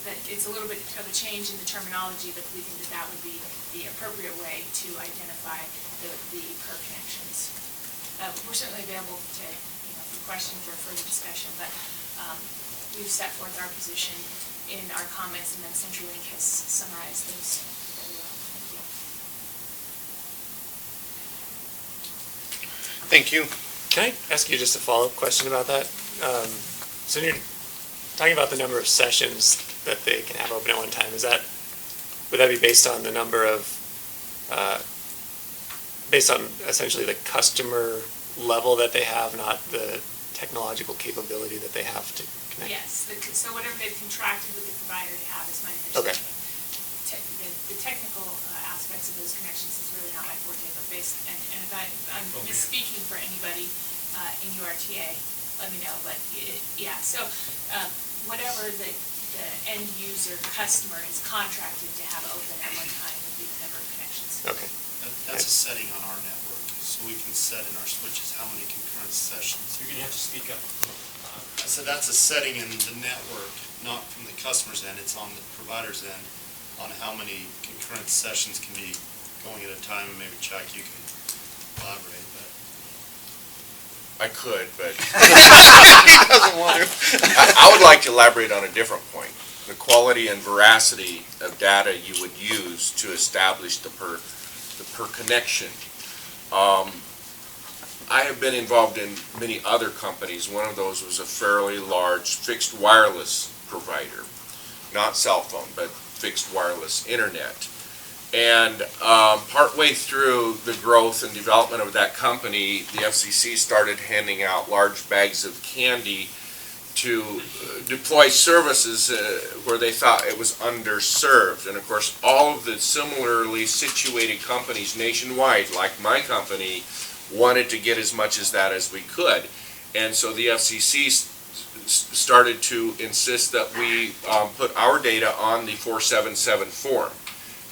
[SPEAKER 2] that it's a little bit of a change in the terminology, but we think that that would be the appropriate way to identify the per connections. We're certainly available to, for questions or further discussion, but we've set forth our position in our comments, and then CenturyLink has summarized those very well.
[SPEAKER 1] Thank you.
[SPEAKER 4] Can I ask you just a follow-up question about that? So you're talking about the number of sessions that they can have open at one time. Would that be based on the number of, based on essentially the customer level that they have, not the technological capability that they have to connect?
[SPEAKER 2] Yes, so whatever they've contracted with the provider to have is my understanding.
[SPEAKER 4] Okay.
[SPEAKER 2] The technical aspects of those connections is really not my forte, but and if I'm misspeaking for anybody in URTA, let me know, but yeah, so whatever the end user customer is contracted to have open at one time would be the number of connections.
[SPEAKER 4] Okay.
[SPEAKER 16] That's a setting on our network, so we can set in our switches how many concurrent sessions.
[SPEAKER 15] You're going to have to speak up.
[SPEAKER 16] So that's a setting in the network, not from the customer's end, it's on the provider's end, on how many concurrent sessions can be going at a time, and maybe Chuck, you can elaborate, but.
[SPEAKER 17] I could, but
[SPEAKER 1] He doesn't want to.
[SPEAKER 17] I would like to elaborate on a different point. The quality and veracity of data you would use to establish the per connection. I have been involved in many other companies. One of those was a fairly large fixed wireless provider. Not cell phone, but fixed wireless internet. And partway through the growth and development of that company, the FCC started handing out large bags of candy to deploy services where they thought it was underserved. And of course, all of the similarly situated companies nationwide, like my company, wanted to get as much as that as we could. And so the FCC started to insist that we put our data on the 477 form.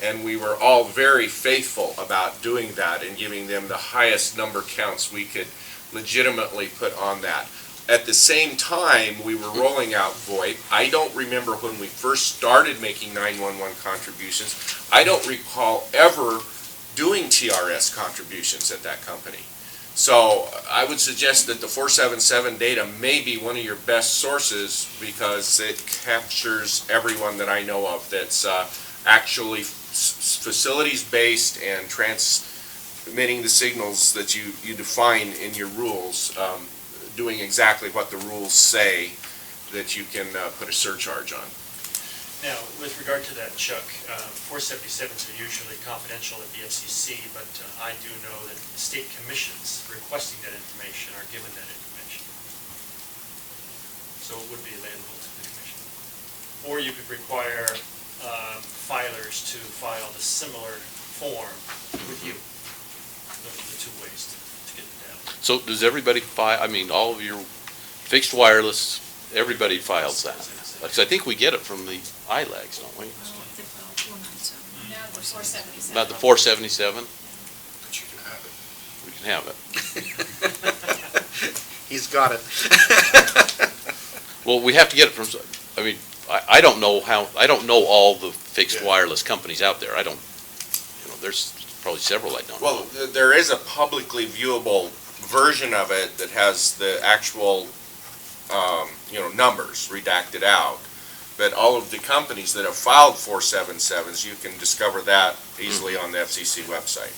[SPEAKER 17] And we were all very faithful about doing that and giving them the highest number counts we could legitimately put on that. At the same time, we were rolling out VoIP. I don't remember when we first started making 911 contributions. I don't recall ever doing TRS contributions at that company. So I would suggest that the 477 data may be one of your best sources because it captures everyone that I know of that's actually facilities-based and transmitting the signals that you define in your rules, doing exactly what the rules say that you can put a surcharge on.
[SPEAKER 15] Now, with regard to that, Chuck, 477s are usually confidential at the FCC, but I do know that state commissions requesting that information are given that information. So it would be available to the commission. Or you could require filers to file the similar form with you. Those are the two ways to get the data.
[SPEAKER 3] So does everybody file, I mean, all of your fixed wireless, everybody files that? Because I think we get it from the ILAGs, don't we?
[SPEAKER 2] No, the 477.
[SPEAKER 3] About the 477?
[SPEAKER 8] But you can have it.
[SPEAKER 3] We can have it.
[SPEAKER 1] He's got it.
[SPEAKER 3] Well, we have to get it from, I mean, I don't know all the fixed wireless companies out there. I don't, there's probably several I don't know.
[SPEAKER 17] Well, there is a publicly viewable version of it that has the actual, numbers redacted out. But all of the companies that have filed 477s, you can discover that easily on the FCC website.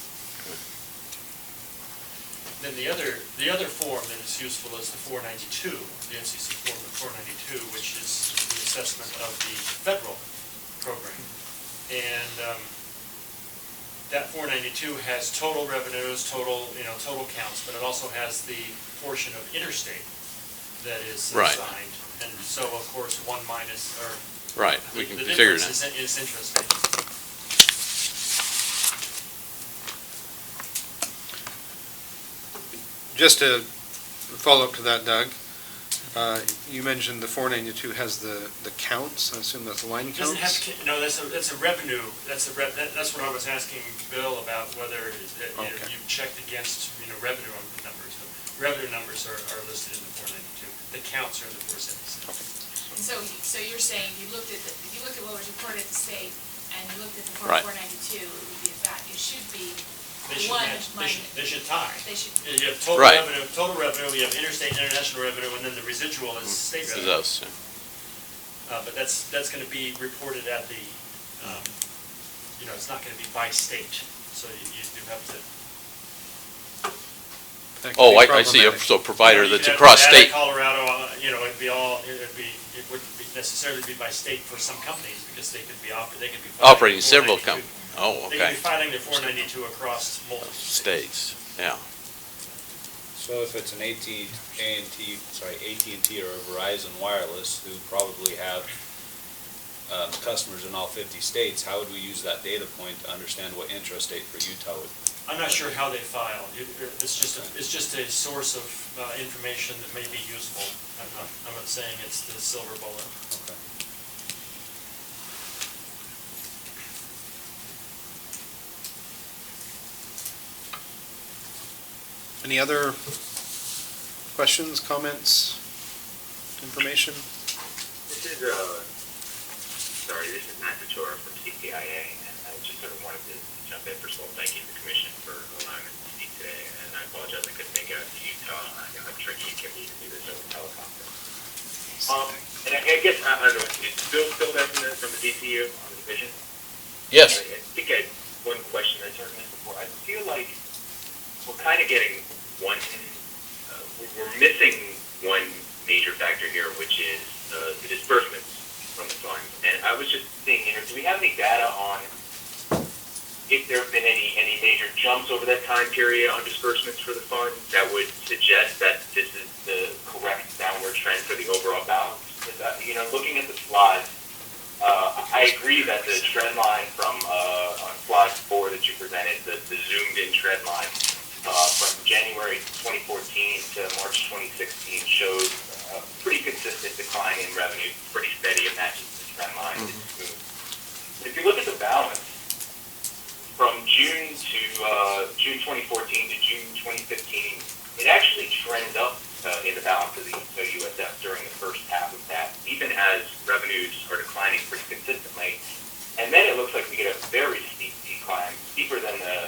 [SPEAKER 15] Then the other form that is useful is the 492, the FCC form of 492, which is the assessment of the federal program. And that 492 has total revenues, total counts, but it also has the portion of interstate that is assigned. And so, of course, one minus, or
[SPEAKER 3] right, we can
[SPEAKER 15] the
[SPEAKER 3] figure it
[SPEAKER 15] difference
[SPEAKER 3] out.
[SPEAKER 15] is interesting.
[SPEAKER 1] Just to follow up to that, Doug, You mentioned the 492 has the counts, I assume that's line
[SPEAKER 15] Doesn't have,
[SPEAKER 1] counts?
[SPEAKER 15] no, that's a revenue, that's what I was asking Bill about, whether
[SPEAKER 1] Okay.
[SPEAKER 15] you checked against, revenue numbers. Revenue numbers are listed in the 492. The counts are in the 476.
[SPEAKER 2] And so you're saying if you look at what was reported at the state and you looked at the
[SPEAKER 3] Right.
[SPEAKER 2] 492, it would be a fact. It should be
[SPEAKER 15] They should
[SPEAKER 2] one
[SPEAKER 15] match,
[SPEAKER 2] minus.
[SPEAKER 15] they should tie.
[SPEAKER 2] They should.
[SPEAKER 15] You have total
[SPEAKER 3] Right.
[SPEAKER 15] revenue, you have interstate and international revenue, and then the residual is state
[SPEAKER 3] This is
[SPEAKER 15] revenue.
[SPEAKER 3] us, yeah.
[SPEAKER 15] But that's gonna be reported at the, it's not gonna be by state, so you do have to.
[SPEAKER 1] That can
[SPEAKER 3] Oh,
[SPEAKER 1] be
[SPEAKER 3] I see,
[SPEAKER 1] problematic.
[SPEAKER 3] so provider
[SPEAKER 15] You
[SPEAKER 3] that's
[SPEAKER 15] could have
[SPEAKER 3] across
[SPEAKER 15] Nevada,
[SPEAKER 3] state.
[SPEAKER 15] Colorado, it wouldn't necessarily be by state for some companies, because they could be filing
[SPEAKER 3] Operating several
[SPEAKER 15] 492.
[SPEAKER 3] Oh,
[SPEAKER 15] They could
[SPEAKER 3] okay.
[SPEAKER 15] be filing their 492 across multiple states.
[SPEAKER 3] States, yeah.
[SPEAKER 13] So if it's an AT&T or a Verizon Wireless, who probably have customers in all 50 states, how would we use that data point to understand what intrastate for Utah would?
[SPEAKER 15] I'm not sure how they file. It's just a source of information that may be useful. I'm not saying it's the silver bullet.
[SPEAKER 13] Okay.
[SPEAKER 1] Any other questions, comments, information?
[SPEAKER 14] This is Matt Couture from CTIA, and I just sort of wanted to jump in. First of all, thank you to the commission for allowing us to speak today, and I apologize I couldn't make it out to Utah. I know how tricky it can be to do this over teleconference. And I guess, I don't know, is Bill still there from the DCU on the division?
[SPEAKER 3] Yes.
[SPEAKER 14] I think I had one question I started missing before. I feel like we're kind of getting we're missing one major factor here, which is the disbursements from the fund. And I was just thinking, do we have any data on if there have been any major jumps over that time period on disbursements for the fund that would suggest that this is the correct downward trend for the overall balance? Because, looking at the slides, I agree that the trend line from on slide 4 that you presented, the zoomed-in trend line from January 2014 to March 2016 shows a pretty consistent decline in revenue, pretty steady, and matches the trend line. It's smooth. But if you look at the balance, from June 2014 to June 2015, it actually trends up in the balance of the USF during the first half of that, even as revenues are declining pretty consistently. And then it looks like we get a very steep decline, steeper than the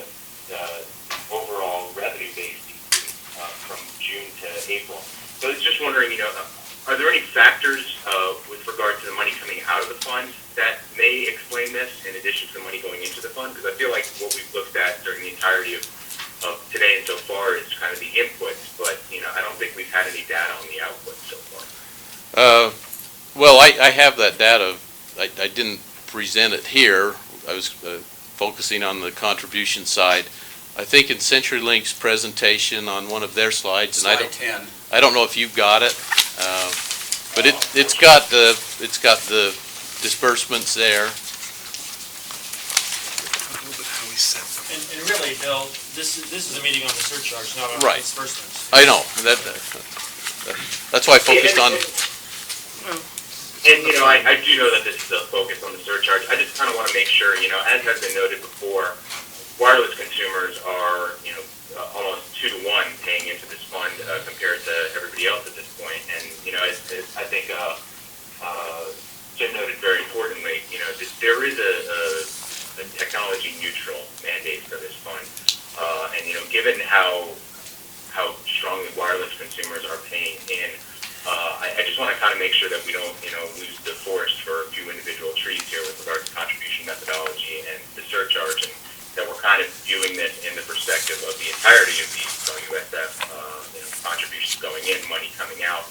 [SPEAKER 14] overall revenue base decrease from June to April. So I was just wondering, are there any factors with regard to the money coming out of the fund that may explain this in addition to the money going into the fund? Because I feel like what we've looked at during the entirety of today and so far is kind of the inputs, but, I don't think we've had any data on the outputs so far.
[SPEAKER 3] Well, I have that data. I didn't present it here. I was focusing on the contribution side. I think in CenturyLink's presentation on one of their slides, and
[SPEAKER 12] Slide 10.
[SPEAKER 3] I don't know if you've got it, but it's got the disbursements there.
[SPEAKER 15] And really, Bill, this is a meeting on the surcharge, not on
[SPEAKER 3] Right.
[SPEAKER 15] disbursements.
[SPEAKER 3] I know that's why I focused on.
[SPEAKER 14] And, I do know that this is a focus on the surcharge. I just kind of want to make sure, as has been noted before, wireless consumers are, almost 2 to 1 paying into this fund compared to everybody else at this point. And, I think Jim noted very importantly, there is a technology-neutral mandate for this fund. And, given how strongly wireless consumers are paying in, I just want to kind of make sure that we don't, lose the forest for a few individual trees here with regard to contribution methodology and the surcharge, and that we're kind of viewing this in the perspective of the entirety of the USF, contributions going in, money coming out,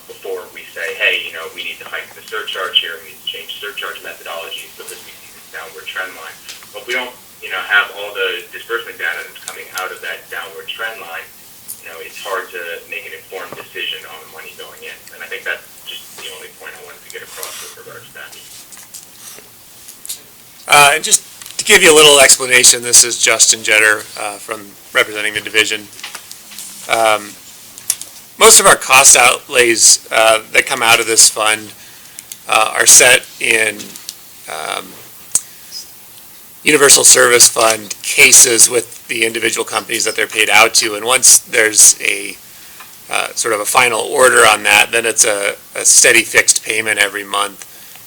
[SPEAKER 14] before we say, hey, we need to hike the surcharge here, we need to change surcharge methodology so that we see this downward trend line. But we don't, have all the disbursement data that's coming out of that downward trend line. It's hard to make an informed decision on the money going in. And I think that's just the only point I wanted to get across with regards to that.
[SPEAKER 4] And just to give you a little explanation, this is Justin Jetter from representing the division. most of our cost outlays that come out of this fund are set in Universal Service Fund cases with the individual companies that they're paid out to. And once there's a sort of a final order on that, then it's a steady fixed payment every month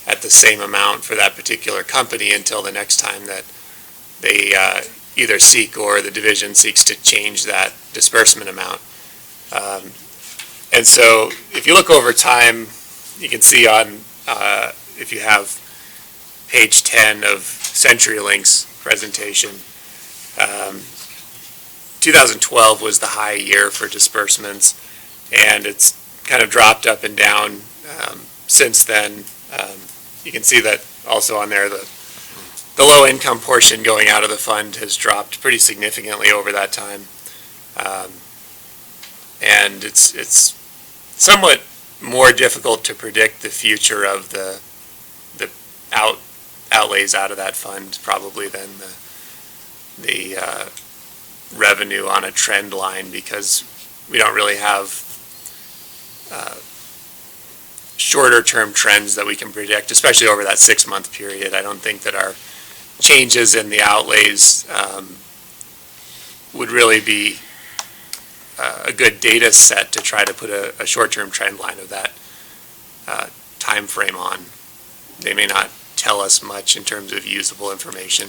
[SPEAKER 4] at the same amount for that particular company until the next time that they either seek or the division seeks to change that disbursement amount. And so if you look over time, you can see on, if you have page 10 of CenturyLink's presentation, 2012 was the high year for disbursements, and it's kind of dropped up and down since then. You can see that also on there, the low income portion going out of the fund has dropped pretty significantly over that time. And it's somewhat more difficult to predict the future of the outlays out of that fund probably than the revenue on a trend line, because we don't really have shorter term trends that we can predict, especially over that 6-month period. I don't think that our changes in the outlays would really be a good data set to try to put a short-term trend line of that time frame on. They may not tell us much in terms of usable information.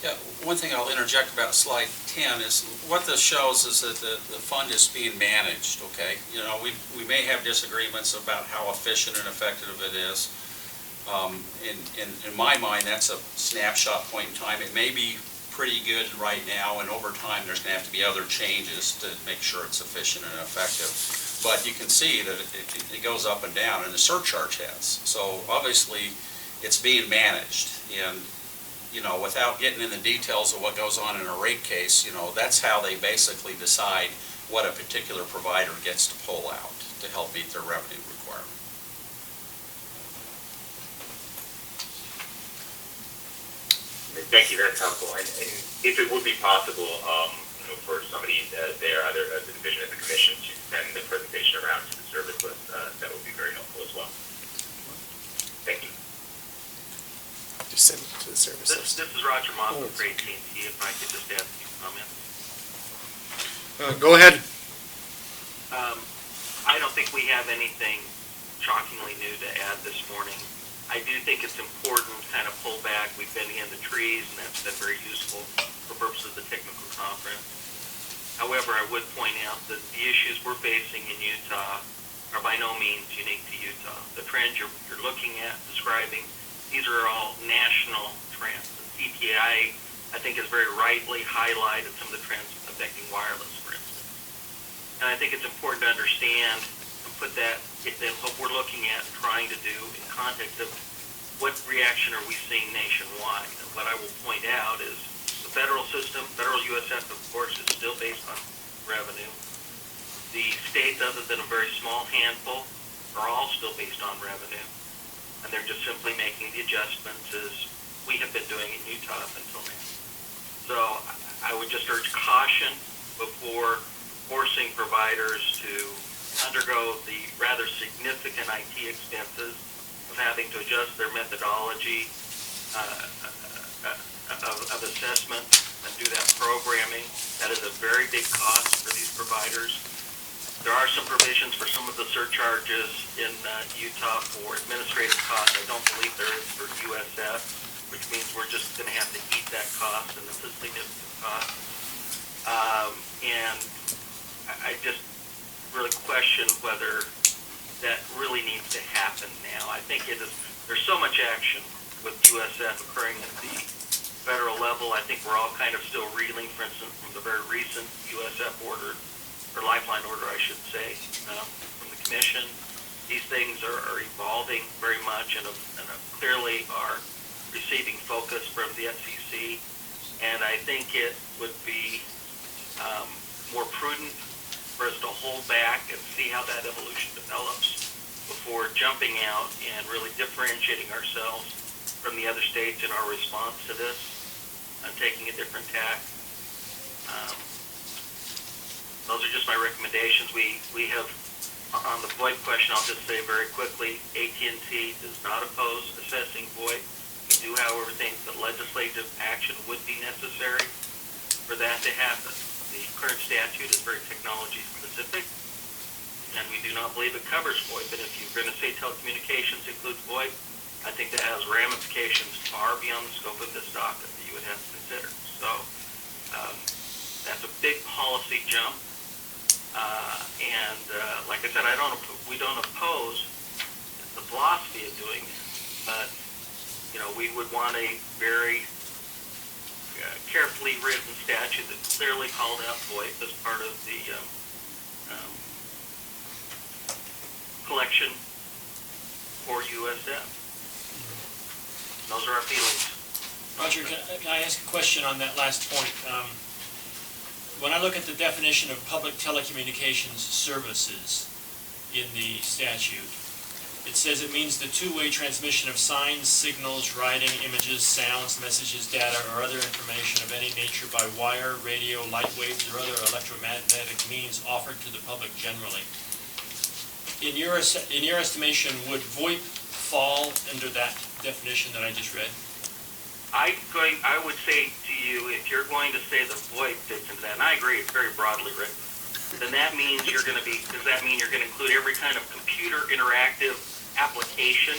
[SPEAKER 12] Yeah, one thing I'll interject about slide 10 is what this shows is that the fund is being managed, okay? You know, we may have disagreements about how efficient and effective it is. In my mind, that's a snapshot point in time. It may be pretty good right now, and over time there's going to have to be other changes to make sure it's efficient and effective. But you can see that it goes up and down, and the surcharge has. So obviously it's being managed, and you know, without getting in the details of what goes on in a rate case, you know, that's how they basically decide what a particular provider gets to pull out to help meet their revenue requirement.
[SPEAKER 14] Thank you, that's helpful. And if it would be possible, you know, for somebody there, either at the division or the commission, to send the presentation around to the service list, that would be very helpful as well. Thank you.
[SPEAKER 4] Just send it to the service list.
[SPEAKER 14] This is Roger Moss with AT&T. If I could just add a few comments.
[SPEAKER 1] Go ahead.
[SPEAKER 14] I don't think we have anything shockingly new to add this morning. I do think it's important to kind of pull back. We've been in the trees, and that's been very useful for purposes of the technical conference. However, I would point out that the issues we're facing in Utah are by no means unique to Utah. The trends you're looking at, describing, these are all national trends. The CPI, I think, has very rightly highlighted some of the trends affecting wireless, for instance. And I think it's important to understand and put that, what we're looking at and trying to do in context of what reaction are we seeing nationwide. And what I will point out is the federal system, federal USF, of course, is still based on revenue. The states, other than a very small handful, are all still based on revenue. And they're just simply making the adjustments as we have been doing in Utah up until now. So I would just urge caution before forcing providers to undergo the rather significant IT expenses of having to adjust their methodology of assessment and do that programming. That is a very big cost for these providers. There are some provisions for some of the surcharges in Utah for administrative costs. I don't believe there is for USF, which means we're just going to have to eat that cost, and it's a significant cost. And I just really question whether that really needs to happen now. I think there's so much action with USF occurring at the federal level. I think we're all kind of still reeling, for instance, from the very recent USF order, or Lifeline order, I should say, from the commission. These things are evolving very much and clearly are receiving focus from the FCC. And I think it would be more prudent for us to hold back and see how that evolution develops before jumping out and really differentiating ourselves from the other states in our response to this and taking a different tack. those are just my recommendations. We have, on the VoIP question, I'll just say very quickly, AT&T does not oppose assessing VoIP. We do, however, think that legislative action would be necessary for that to happen. The current statute is very technology specific, and we do not believe it covers VoIP. And if you're going to say telecommunications includes VoIP, I think that has ramifications far beyond the scope of this docket that you would have to consider. So that's a big policy jump. Like I said, we don't oppose the philosophy of doing it, but we would want a very carefully written statute that clearly called out VoIP as part of the collection for USF. Those are our feelings.
[SPEAKER 15] Roger, can I ask a question on that last point? When I look at the definition of public telecommunications services in the statute, it says it means the two-way transmission of signs, signals, writing, images, sounds, messages, data, or other information of any nature by wire, radio, light waves, or other electromagnetic means offered to the public generally. In your estimation, would VoIP fall under that definition that I just read?
[SPEAKER 14] I would say to you, if you're going to say the VoIP fits into that, and I agree, it's very broadly written, then that means does that mean you're going to include every kind of computer interactive application?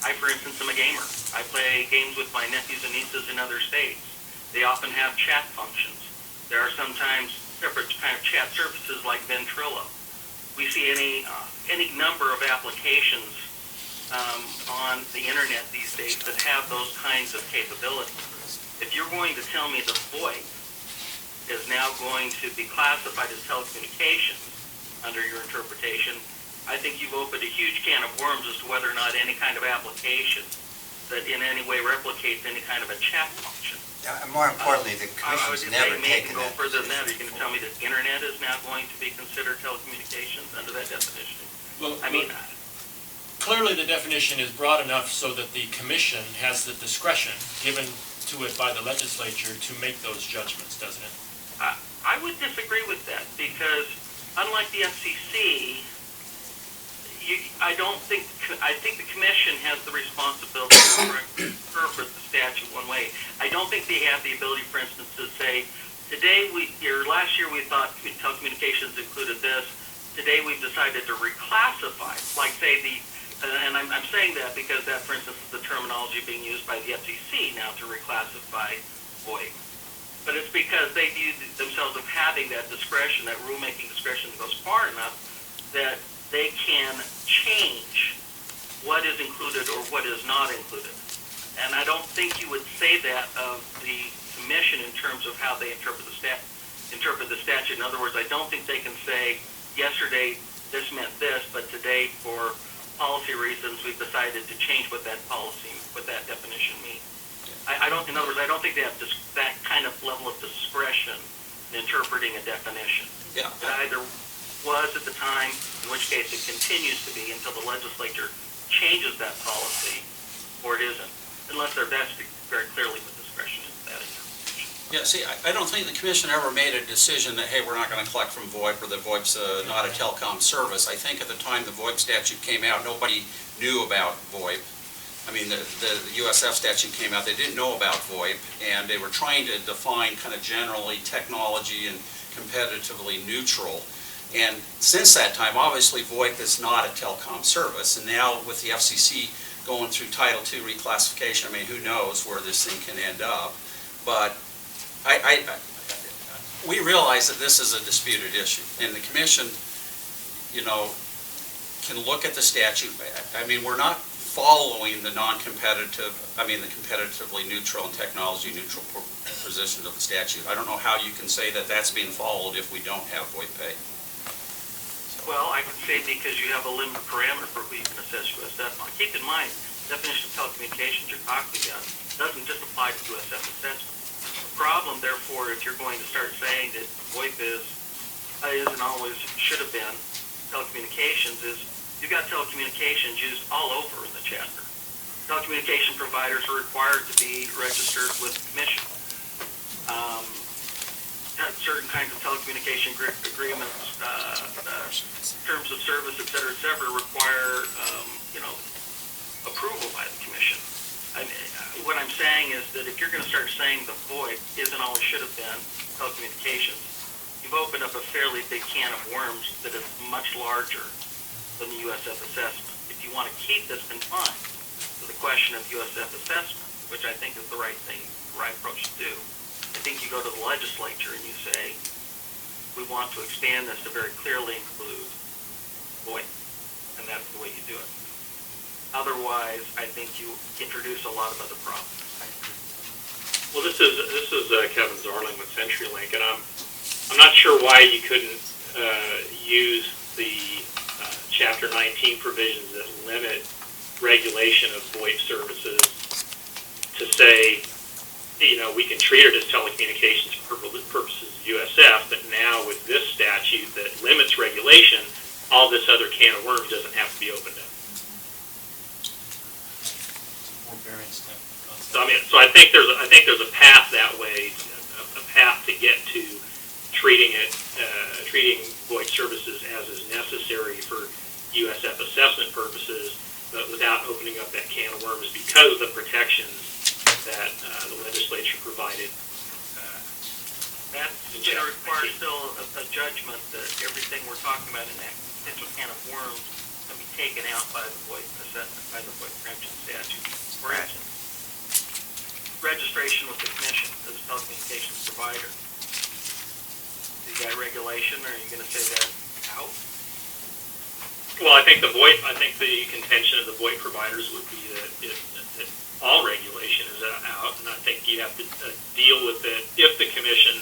[SPEAKER 14] I, for instance, am a gamer. I play games with my nephews and nieces in other states. They often have chat functions. There are sometimes separate kind of chat services like Ventrilo. We see any number of applications on the internet these days that have those kinds of capabilities. If you're going to tell me the VoIP is now going to be classified as telecommunications under your interpretation, I think you've opened a huge can of worms as to whether or not any kind of application that in any way replicates any kind of a chat function.
[SPEAKER 6] More importantly, the Commission's never taken
[SPEAKER 14] go
[SPEAKER 6] that
[SPEAKER 14] further than that. Are you
[SPEAKER 6] position
[SPEAKER 14] going to tell me that internet is now going to be considered telecommunications under that definition?
[SPEAKER 15] Well,
[SPEAKER 14] I mean,
[SPEAKER 15] clearly the definition is broad enough so that the commission has the discretion given to it by the legislature to make those judgments, doesn't it?
[SPEAKER 14] I would disagree with that because unlike the FCC, I think the commission has the responsibility to interpret the statute one way. I don't think they have the ability, for instance, to say, last year we thought telecommunications included this. Today we've decided to reclassify, like say and I'm saying that because that, for instance, is the terminology being used by the FCC now to reclassify VoIP. But it's because they view themselves as having that discretion, that rulemaking discretion that goes far enough that they can change what is included or what is not included. And I don't think you would say that of the commission in terms of how they interpret the statute. In other words, I don't think they can say, yesterday this meant this, but today for policy reasons we've decided to change what that definition means. In other words, I don't think they have that kind of level of discretion in interpreting a definition.
[SPEAKER 12] Yeah.
[SPEAKER 14] It either was at the time, in which case it continues to be until the legislature changes that policy, or it isn't, unless they're vested very clearly with discretion into that interpretation.
[SPEAKER 12] Yeah, see, I don't think the commission ever made a decision that, hey, we're not going to collect from VoIP or that VoIP's not a telecom service. I think at the time the VoIP statute came out, nobody knew about VoIP. I mean, the USF statute came out, they didn't know about VoIP, and they were trying to define kind of generally technology and competitively neutral. And since that time, obviously, VoIP is not a telecom service, and now with the FCC going through Title II reclassification, I mean, who knows where this thing can end up. But we realize that this is a disputed issue, and the commission, can look at the statute. I mean, we're not following the the competitively neutral and technology neutral positions of the statute. I don't know how you can say that that's being followed if we don't have VoIP pay.
[SPEAKER 14] Well, I could say because you have a limited parameter for who you can assess USF on. Keep in mind, the definition of telecommunications you're talking about doesn't just apply to USF assessment. The problem, therefore, if you're going to start saying that VoIP is and always should have been telecommunications, is you've got telecommunications used all over in the chapter. Telecommunication providers are required to be registered with the commission.
[SPEAKER 18] certain kinds of telecommunication agreements, terms of service, et cetera, require, approval by the commission. What I'm saying is that if you're going to start saying the VoIP isn't all it should have been, telecommunications, you've opened up a fairly big can of worms that is much larger than the USF assessment. If you want to keep this confined to the question of USF assessment, which I think is the right thing, the right approach to do, I think you go to the legislature and you say, we want to expand this to very clearly include VoIP, and that's the way you do it. Otherwise, I think you introduce a lot of other problems.
[SPEAKER 19] Well, this is Kevin Zarling with CenturyLink, and I'm not sure why you couldn't use the Chapter 19 provisions that limit regulation of VoIP services to say, we can treat it as telecommunications purposes of USF, but now with this statute that limits regulation, all this other can of worms doesn't have to be opened up. So I think there's a path that way, a path to get to treating VoIP services as is necessary for USF assessment purposes, but without opening up that can of worms because of the protections that the legislature provided.
[SPEAKER 18] That's going to require still a judgment that everything we're talking about in that potential can of worms can be taken out by the VoIP assessment, by the VoIP preemption statute. For instance, registration with the commission as a telecommunications provider. Is that regulation, or are you going to say that out?
[SPEAKER 19] Well, I think the contention of the VoIP providers would be that all regulation is out, and I think you have to deal with it if the commission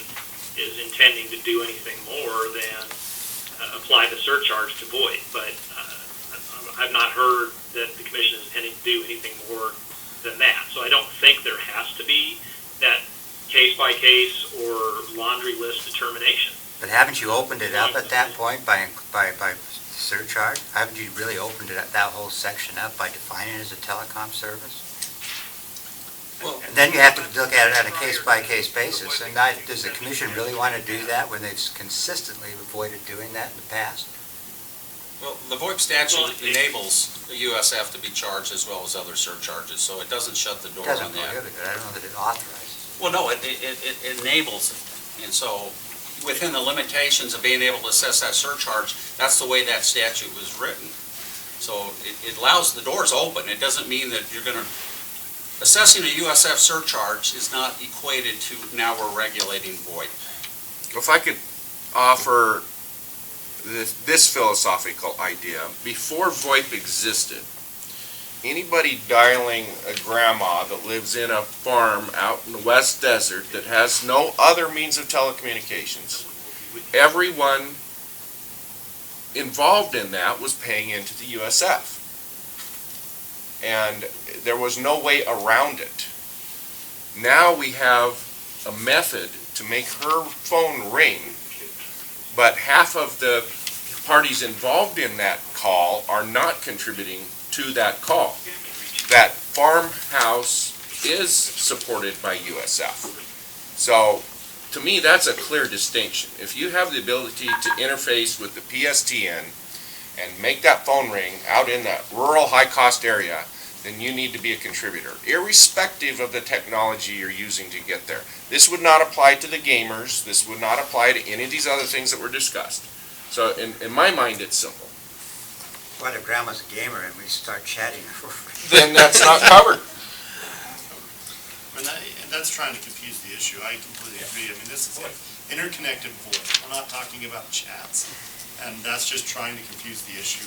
[SPEAKER 19] is intending to do anything more than apply the surcharge to VoIP. But I've not heard that the commission is intending to do anything more than that. So I don't think there has to be that case-by-case or laundry list determination.
[SPEAKER 6] But haven't you opened it up at that point by surcharge? Haven't you really opened that whole section up by defining it as a telecom service? Well, and then you have to look at it on a case-by-case basis. And does the commission really want to do that when they've consistently avoided doing that in the past?
[SPEAKER 20] Well, the VoIP statute enables the USF to be charged as well as other surcharges, so it doesn't shut the door on that.
[SPEAKER 6] It doesn't prohibit it. I don't know that it authorizes it.
[SPEAKER 20] Well, no, it enables it. And so within the limitations of being able to assess that surcharge, that's the way that statute was written. So it allows the doors open. It doesn't mean that you're going to... Assessing a USF surcharge is not equated to now we're regulating VoIP.
[SPEAKER 17] If I could offer this philosophical idea, before VoIP existed, anybody dialing a grandma that lives in a farm out in the West Desert that has no other means of telecommunications, everyone involved in that was paying into the USF. And there was no way around it. Now we have a method to make her phone ring, but half of the parties involved in that call are not contributing to that call. That farmhouse is supported by USF. So, to me, that's a clear distinction. If you have the ability to interface with the PSTN and make that phone ring out in that rural high-cost area, then you need to be a contributor, irrespective of the technology you're using to get there. This would not apply to the gamers. This would not apply to any of these other things that were discussed. So in my mind, it's simple.
[SPEAKER 6] What if grandma's a gamer and we start chatting?
[SPEAKER 17] Then that's not covered.
[SPEAKER 16] And that's trying to confuse the issue. I completely agree. I mean, this is like interconnected VoIP. We're not talking about chats. And that's just trying to confuse the issue.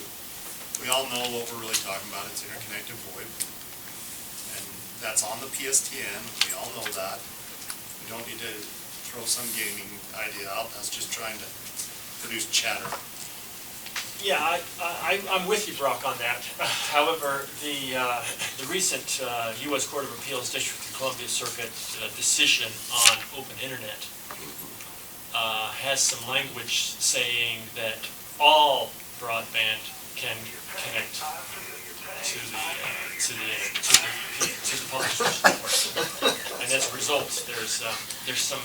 [SPEAKER 16] We all know what we're really talking about. It's interconnected VoIP. And that's on the PSTN. We all know that. We don't need to throw some gaming idea out. That's just trying to produce chatter.
[SPEAKER 15] Yeah, I'm with you, Brock, on that. However, the recent U.S. Court of Appeals District of Columbia Circuit decision on open internet has some language saying that all broadband can connect to the publisher's network, and as a result, there's some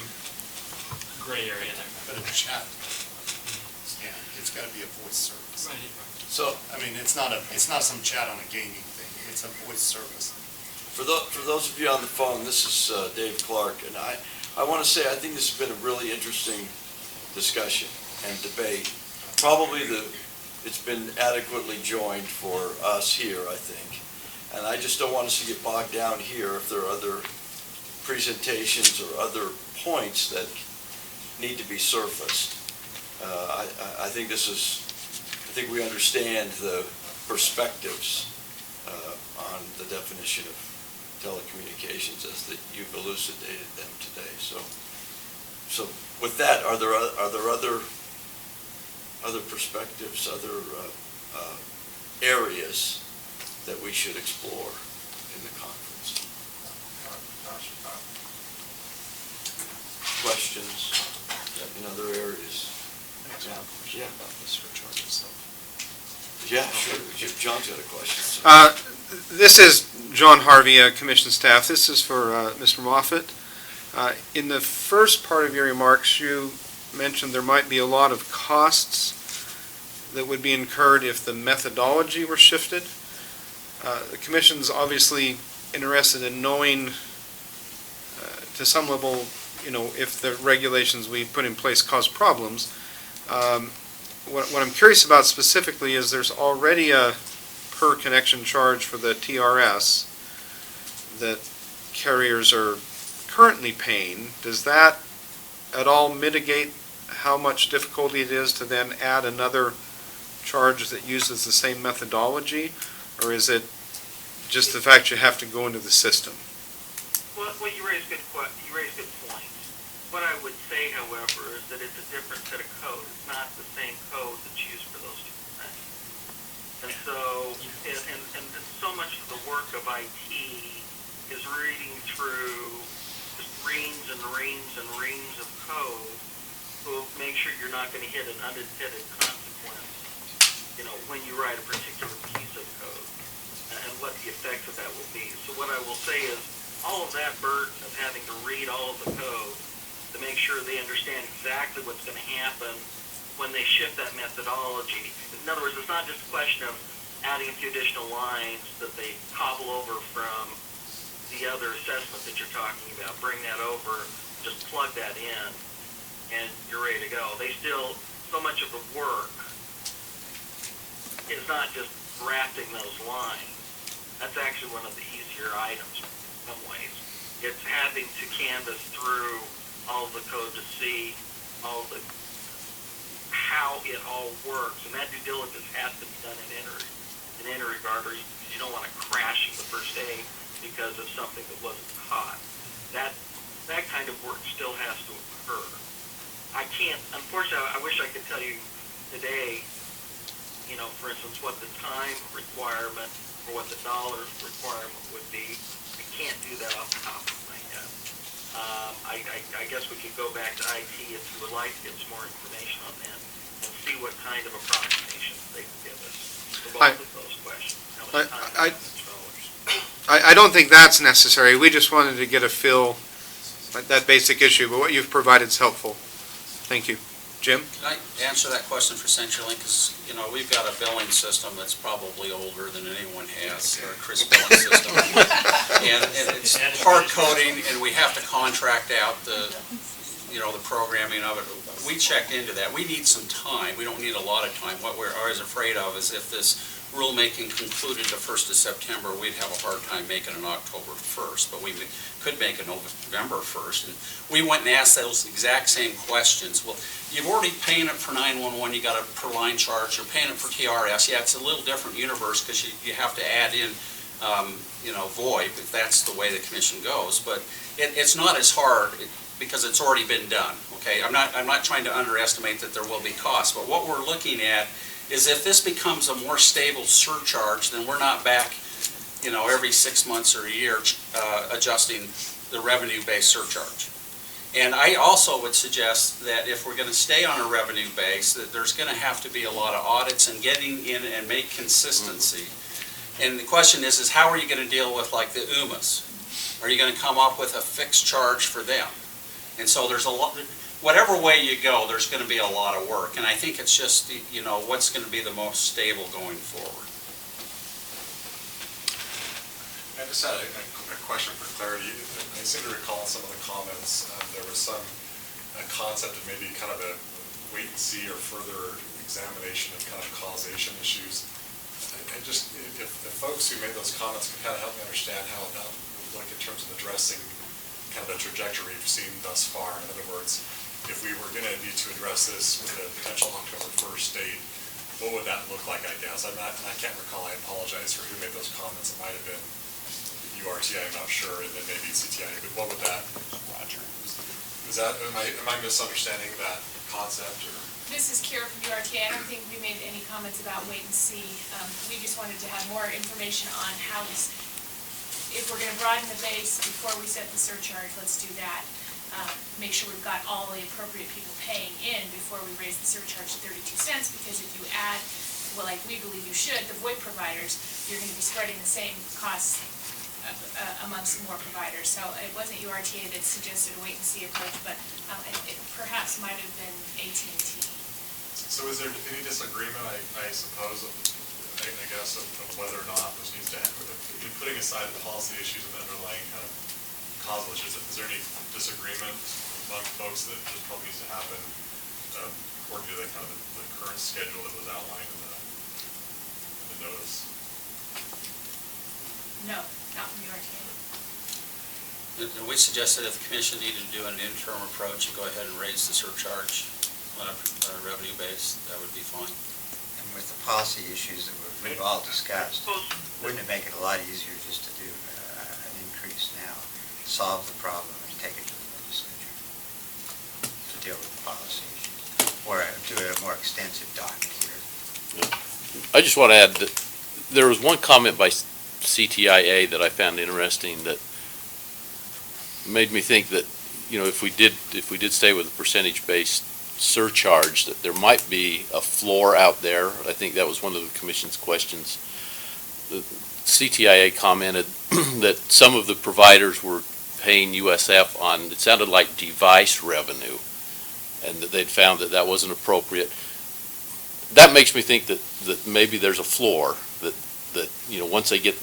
[SPEAKER 15] gray area there.
[SPEAKER 16] But a chat, yeah, it's gotta be a voice service.
[SPEAKER 15] Right.
[SPEAKER 16] So, I mean, it's not some chat on a gaming thing, it's a voice service.
[SPEAKER 12] For those of you on the phone, this is Dave Clark, and I want to say I think this has been a really interesting discussion and debate. Probably it's been adequately joined for us here, I think. And I just don't want us to get bogged down here if there are other presentations or other points that need to be surfaced. I think we understand the perspectives on the definition of telecommunications as that you've elucidated them today. So with that, are there other perspectives, other areas that we should explore in the conference? Questions in other areas? Examples? Yeah.
[SPEAKER 8] About the surcharge itself.
[SPEAKER 12] Yeah, sure. John's got a question.
[SPEAKER 1] This is John Harvey, Commission staff. This is for Mr. Moffett. In the first part of your remarks, you mentioned there might be a lot of costs that would be incurred if the methodology were shifted. The Commission's obviously interested in knowing to some level, if the regulations we put in place cause problems. What I'm curious about specifically is there's already a per connection charge for the TRS that carriers are currently paying. Does that at all mitigate how much difficulty it is to then add another charge that uses the same methodology? Or is it just the fact you have to go into the system?
[SPEAKER 18] Well, you raise good points. What I would say, however, is that it's a different set of code. It's not the same code that's used for those two things. And so, and so much of the work of IT is reading through just reams and reams and reams of code to make sure you're not going to hit an unintended consequence, when you write a particular piece of code, and what the effects of that will be. So what I will say is, all of that burden of having to read all of the code to make sure they understand exactly what's going to happen when they shift that methodology. In other words, it's not just a question of adding a few additional lines that they cobble over from the other assessment that you're talking about. Bring that over, just plug that in, and you're ready to go. So much of the work is not just drafting those lines. That's actually one of the easier items in some ways. It's having to canvas through all of the code to see how it all works, and that due diligence has to be done in any regard, or you don't want to crash the first day because of something that wasn't caught. That kind of work still has to occur. Unfortunately, I wish I could tell you today, for instance, what the time requirement or what the dollar requirement would be. I can't do that off the top of my head. I guess we could go back to IT if you would like to get some more information on that and see what kind of approximations they can give us for both of those questions. How much time
[SPEAKER 1] I don't think that's necessary. We just wanted to get a feel like that basic issue, but what you've provided is helpful. Thank you. Jim?
[SPEAKER 20] Can I answer that question for CenturyLink? Because, we've got a billing system that's probably older than anyone has, our Chris billing system. And it's hard coding, and we have to contract out the programming of it. We checked into that. We need some time. We don't need a lot of time. What we're always afraid of is if this rulemaking concluded the 1st of September, we'd have a hard time making it October 1st, but we could make it November 1st. And we went and asked those exact same questions. Well, you've already paying it for 911, you got a per line charge, you're paying it for TRS. Yeah, it's a little different universe because you have to add in, VoIP, if that's the way the commission goes. But it's not as hard because it's already been done, okay? I'm not trying to underestimate that there will be costs, but what we're looking at is if this becomes a more stable surcharge, then we're not back, every 6 months or a year adjusting the revenue-based surcharge. And I also would suggest that if we're going to stay on a revenue base, that there's going to have to be a lot of audits and getting in and make consistency. And the question is how are you going to deal with like the UMAs? Are you going to come up with a fixed charge for them? And so there's a lot. whatever way you go, there's going to be a lot of work. And I think it's just, you know, what's going to be the most stable going forward.
[SPEAKER 9] I just had a question for clarity. I seem to recall in some of the comments, there was some concept of maybe kind of a wait and see or further examination of kind of causation issues. I just, if the folks who made those comments can kind of help me understand how that would look in terms of addressing kind of the trajectory we've seen thus far. In other words, if we were going to need to address this with a potential October 1st date, what would that look like, I guess? And I can't recall, I apologize for who made those comments. It might have been URTA, I'm not sure, and then maybe CTIA, but what would that, Roger, is that, am I misunderstanding that concept, or?
[SPEAKER 2] This is Kira from URTA. I don't think we made any comments about wait and see. We just wanted to have more information on how this, if we're going to broaden the base before we set the surcharge, let's do that. Make sure we've got all the appropriate people paying in before we raise the surcharge to 32 cents, because if you add, well, like we believe you should, the VoIP providers, you're going to be spreading the same costs amongst more providers. So it wasn't URTA that suggested a wait and see approach, but it perhaps might have been AT&T.
[SPEAKER 9] So is there any disagreement, I suppose, I guess, of whether or not this needs to happen? Putting aside the policy issues and the underlying kind of causal issues, is there any disagreement among folks that this probably needs to happen according to the kind of the current schedule that was outlined in the notice?
[SPEAKER 2] No, not from URTA.
[SPEAKER 20] We suggested if the commission needed to do an interim approach, you go ahead and raise the surcharge on a revenue base, that would be fine.
[SPEAKER 6] And with the policy issues that we've all discussed, wouldn't it make it a lot easier just to do an increase now, solve the problem, and take it to the legislature to deal with the policy issues, or do a more extensive docket here?
[SPEAKER 3] I just want to add that there was one comment by CTIA that I found interesting that made me think that, you know, if we did stay with a percentage-based surcharge, that there might be a floor out there. I think that was one of the commission's questions. The CTIA commented that some of the providers were paying USF on, it sounded like device revenue, and that they'd found that that wasn't appropriate. That makes me think that maybe there's a floor, that you know, once they get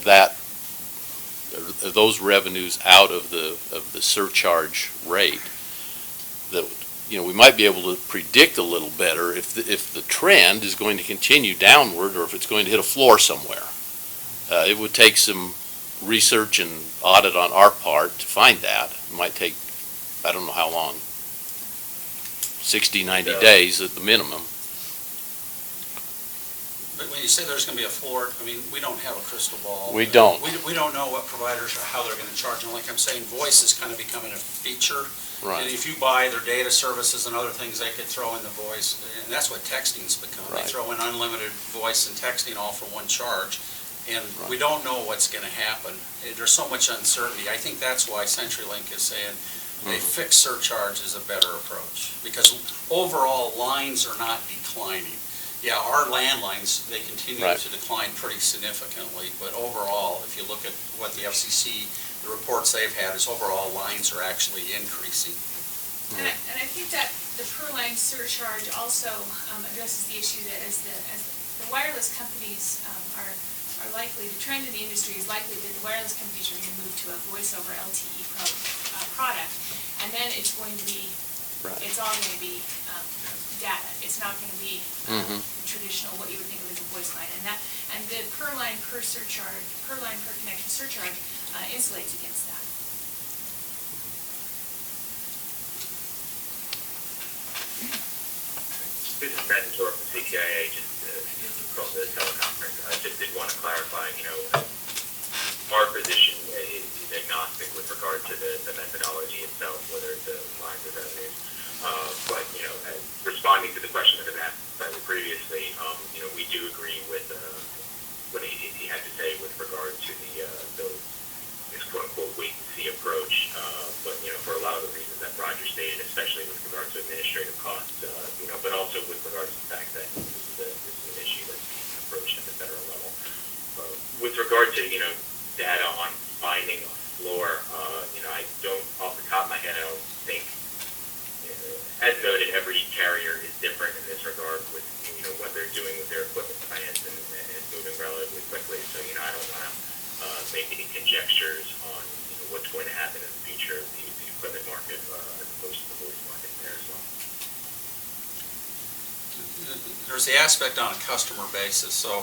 [SPEAKER 3] those revenues out of the surcharge rate, that, you know, we might be able to predict a little better if the trend is going to continue downward, or if it's going to hit a floor somewhere. It would take some research and audit on our part to find that. It might take, I don't know how long, 60, 90 days at the minimum.
[SPEAKER 20] But when you say there's going to be a floor, I mean, we don't have a crystal ball.
[SPEAKER 3] We don't.
[SPEAKER 20] We don't know what providers or how they're going to charge. And like I'm saying, voice is kind of becoming a feature.
[SPEAKER 3] Right.
[SPEAKER 20] And if you buy their data services and other things, they could throw in the voice. And that's what texting's become.
[SPEAKER 3] Right.
[SPEAKER 20] They throw in unlimited voice and texting all for one charge. And we don't know what's going to happen. There's so much uncertainty. I think that's why CenturyLink is saying a fixed surcharge is a better approach. Because overall, lines are not declining. Yeah, our landlines, they continue to decline pretty significantly, but overall, if you look at what the FCC, the reports they've had, is overall lines are actually increasing.
[SPEAKER 2] And I think that the per line surcharge also addresses the issue that as the wireless companies are likely, the trend in the industry is likely that the wireless companies are going to move to a voice over LTE product, and then it's going to be, it's all going to be data. It's not going to be traditional, what you would think of as a voice line, and the per line per connection surcharge insulates against that.
[SPEAKER 14] This is Brandon Short from CTIA, just from the teleconference. I just did want to clarify, you know, our position is agnostic with regard to the methodology itself, whether it's lines or revenues. But, you know, responding to the question that was asked slightly previously, you know, we do agree with what AT&T had to say with regard to this quote-unquote wait-and-see approach. But, you know, for a lot of the reasons that Roger stated, especially with regard to administrative costs, you know, but also with regard to the fact that this is an issue that's being approached at the federal level. With regard to, you know, data on finding a floor, you know, I don't, off the top of my head, I don't think, as
[SPEAKER 20] there's the aspect on a customer basis. So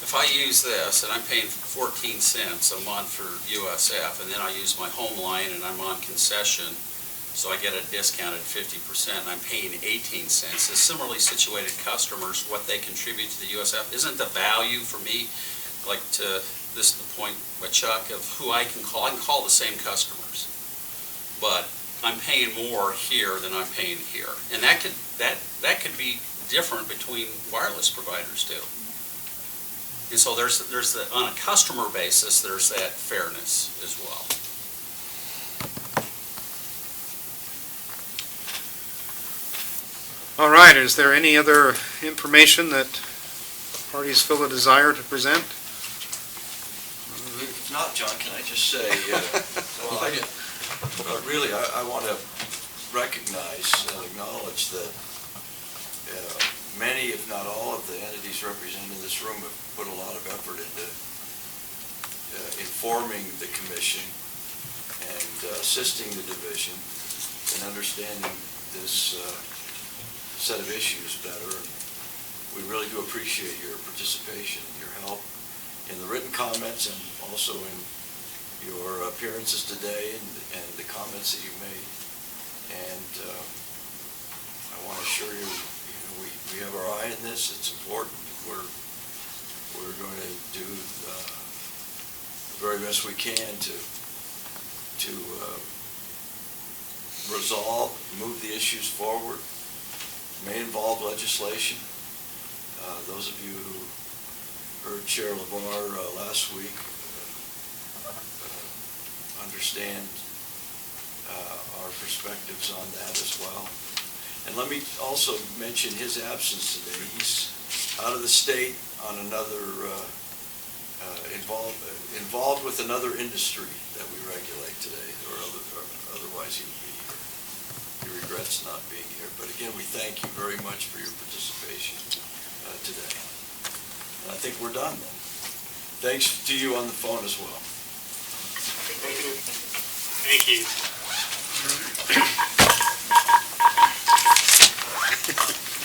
[SPEAKER 20] if I use this and I'm paying 14 cents a month for USF, and then I use my home line and I'm on concession, so I get a discounted 50%, and I'm paying 18 cents. As similarly situated customers, what they contribute to the USF isn't the value for me, like this is the point by Chuck of who I can call. I can call the same customers, but I'm paying more here than I'm paying here. And that could be different between wireless providers too. And so there's on a customer basis, there's that fairness as well.
[SPEAKER 1] All right, is there any other information that parties feel a desire to present?
[SPEAKER 12] If not, John, can I just say, well, I want to recognize and acknowledge that many, if not all, of the entities represented in this room have put a lot of effort into informing the commission and assisting the division in understanding this set of issues better. And we really do appreciate your participation and your help in the written comments and also in your appearances today and the comments that you made. And I want to assure you, we have our eye on this. It's important. We're going to do the very best we can to resolve, move the issues forward. May involve legislation. Those of you who heard Chair LeVar last week understand our perspectives on that as well. And let me also mention his absence today. He's out of the state on another, involved with another industry that we regulate today, or otherwise he would be here. He regrets not being here. But again, we thank you very much for your participation today. And I think we're done then. Thanks to you on the phone as well.
[SPEAKER 19] Thank you.